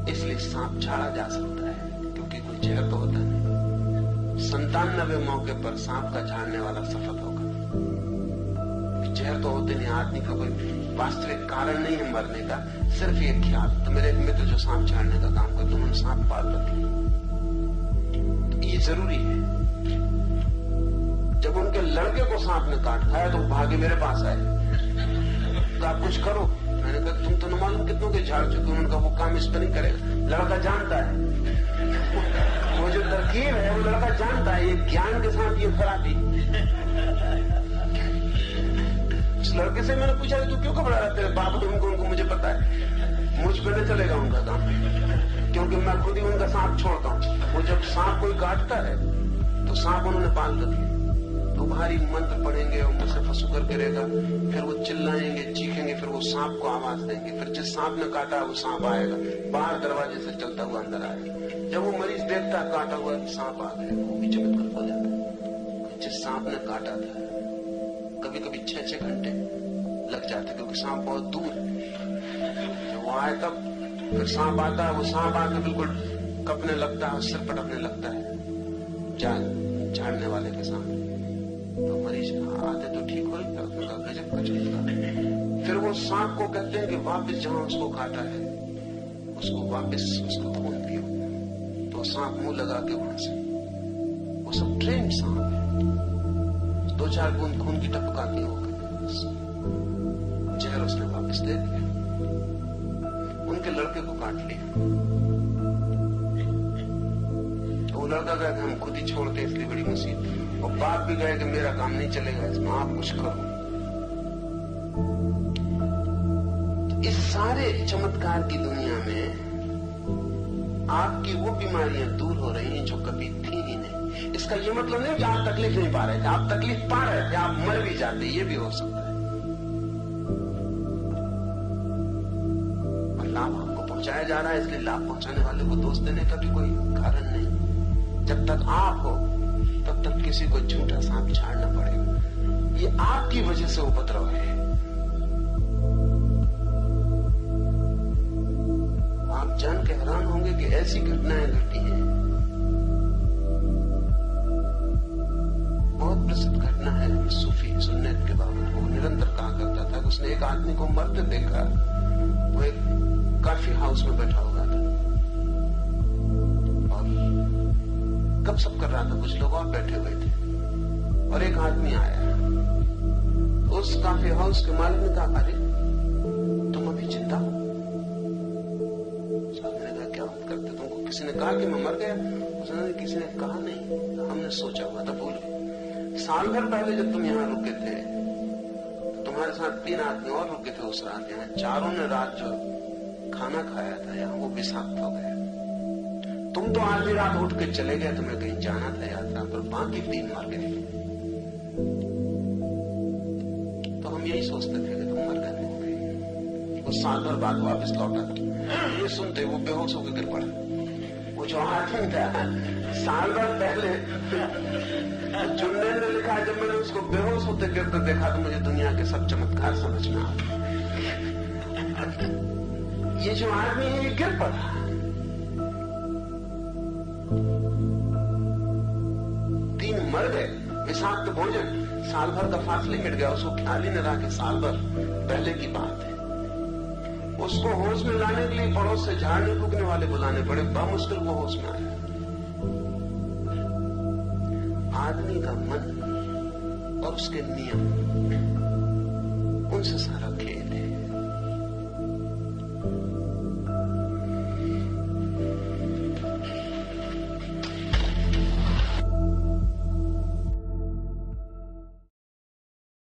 इसलिए सांप झाड़ा जा सकता है क्योंकि कोई जहर तो होता नहीं। 97 मौके पर सांप का झाड़ने वाला सफल होगा। जहर तो होते नहीं, आदमी का कोई वास्तविक कारण नहीं है मरने का, सिर्फ ये ख्याल। तो मेरे एक मित्र जो सांप झाड़ने का काम करते, उन्होंने सांप पाल रखे। तो ये जरूरी है। जब उनके लड़के को सांप ने काट खाया तो भागे मेरे पास आए, तो आप कुछ करो। मैंने कहा तुम तो न मालूम कितनों के झाड़ चुके। उन्होंने कहा वो काम इस पर नहीं करेगा, लड़का जानता है। वो जो तरकीब है वो लड़का जानता है, ये ज्ञान के साथ ये खराबी। उस लड़के से मैंने पूछा तू क्यों घबरा रहा है? तेरे बाप उनको मुझे पता है, मुझ पर नहीं चलेगा उनका काम, क्योंकि मैं खुद ही उनका सांप छोड़ता हूं। वो जब सांप कोई काटता है तो सांप उन्होंने पाल रखी, तो भारी मंत्र पढ़ेंगे और मुंह से फंसू कर गिरेगा, फिर वो चिल्लाएंगे, चीखेंगे, फिर वो सांप को आवाज देंगे, फिर जिस सांप ने काटा वो सांप आएगा, बाहर दरवाजे से चलता हुआ अंदर आएगा। जब वो मरीज देखता है काटा हुआ सांप आ गया, वो भी चमत्कार हो जाता है। जिस सांप ने काटा था कभी कभी 6-6 घंटे लग जाते, क्योंकि सांप बहुत दूर है। जब वो आए तब फिर सांप आता है, वो सांप आकर बिल्कुल कपने लगता है, सिर पटकने लगता है जाल झाड़ने वाले के सामने। तो मरीज आते तो ठीक हो ही था, उसका गजब का चमत्कार। फिर वो सांप को कहते हैं कि वापस जहां उसको काटा है उसको वापस उसको खून पियो, तो सांप मुंह लगा के वहां से, वो सब ट्रेन सांप है, 2-4 बूंद खून की टपकाती होकर जहर उसने वापस दे दिया। उनके लड़के को काट लिया, तो वो लड़का गया कि हम खुद ही छोड़ते इसलिए बड़ी मुसीबत, और बाप भी गए कि मेरा काम नहीं चलेगा, इसमें आप कुछ करो। तो इस सारे चमत्कार की दुनिया में आपकी वो बीमारियां दूर हो रही हैं जो कभी थी ही नहीं। इसका ये मतलब नहीं कि आप तकलीफ नहीं पा रहे थे, आप तकलीफ पा रहे थे, आप मर भी जाते, ये भी हो सकता है। और लाभ आपको पहुंचाया जा रहा है, इसलिए लाभ पहुंचाने वाले को दोष देने का भी कोई कारण नहीं। जब तक आप हो तब तक किसी को झूठा सांप झाड़ना पड़ेगा, ये आपकी वजह से उपद्रव है। आप जान के हैरान होंगे कि ऐसी घटनाएं घटी हैं। बहुत प्रसिद्ध घटना है सूफी सुन्नत के बाबत। वो निरंतर कहा करता था कि उसने एक आदमी को मरते देखा, वो एक कॉफी हाउस में बैठा हुआ था और गपशप कर रहा था, कुछ लोग और बैठे हुए थे, और एक आदमी आया। उस कॉफी हाउस के मालिक ने कहा, अरे तुम अभी जिंदा हो? आदमी ने कहा, क्या बात करते, तुमको किसी ने कहा कि मैं मर गया? उसने किसी ने कहा नहीं, हमने सोचा हुआ था, भूल गए। साल भर पहले जब तुम यहाँ रुके थे तो तुम्हारे साथ 3 आदमी और रुके थे उस रात यहाँ, चारों ने रात जो खाना खाया था यहाँ वो विषाक्त हो गया। तुम तो आधी रात उठ के चले गए, तुम्हें कहीं जाना था यात्रा पर, बाकी 3 मर गए। तो हम यही सोचते थे कि तुम मर गए होंगे। वो साल भर बाद वापस लौटा, ये सुनते वो बेहोश होकर गिर पड़ा। वो जो आदमी था साल भर पहले चुनने ने लिखा, जब मैंने उसको बेहोश होते गिरते देखा तो मुझे दुनिया के सब चमत्कार समझ में आ गए। ये जो आदमी है ये गिर पड़ा, मर गए, विषाक्त भोजन, साल भर का फासले मिट गया, उसको ख्याल ही नहीं रहा कि साल भर पहले की बात है। उसको होश में लाने के लिए पड़ोस से झाड़ने फूकने वाले बुलाने पड़े, बामुश्किल वो होश में आया। आदमी का मन और उसके नियम, उनसे सारा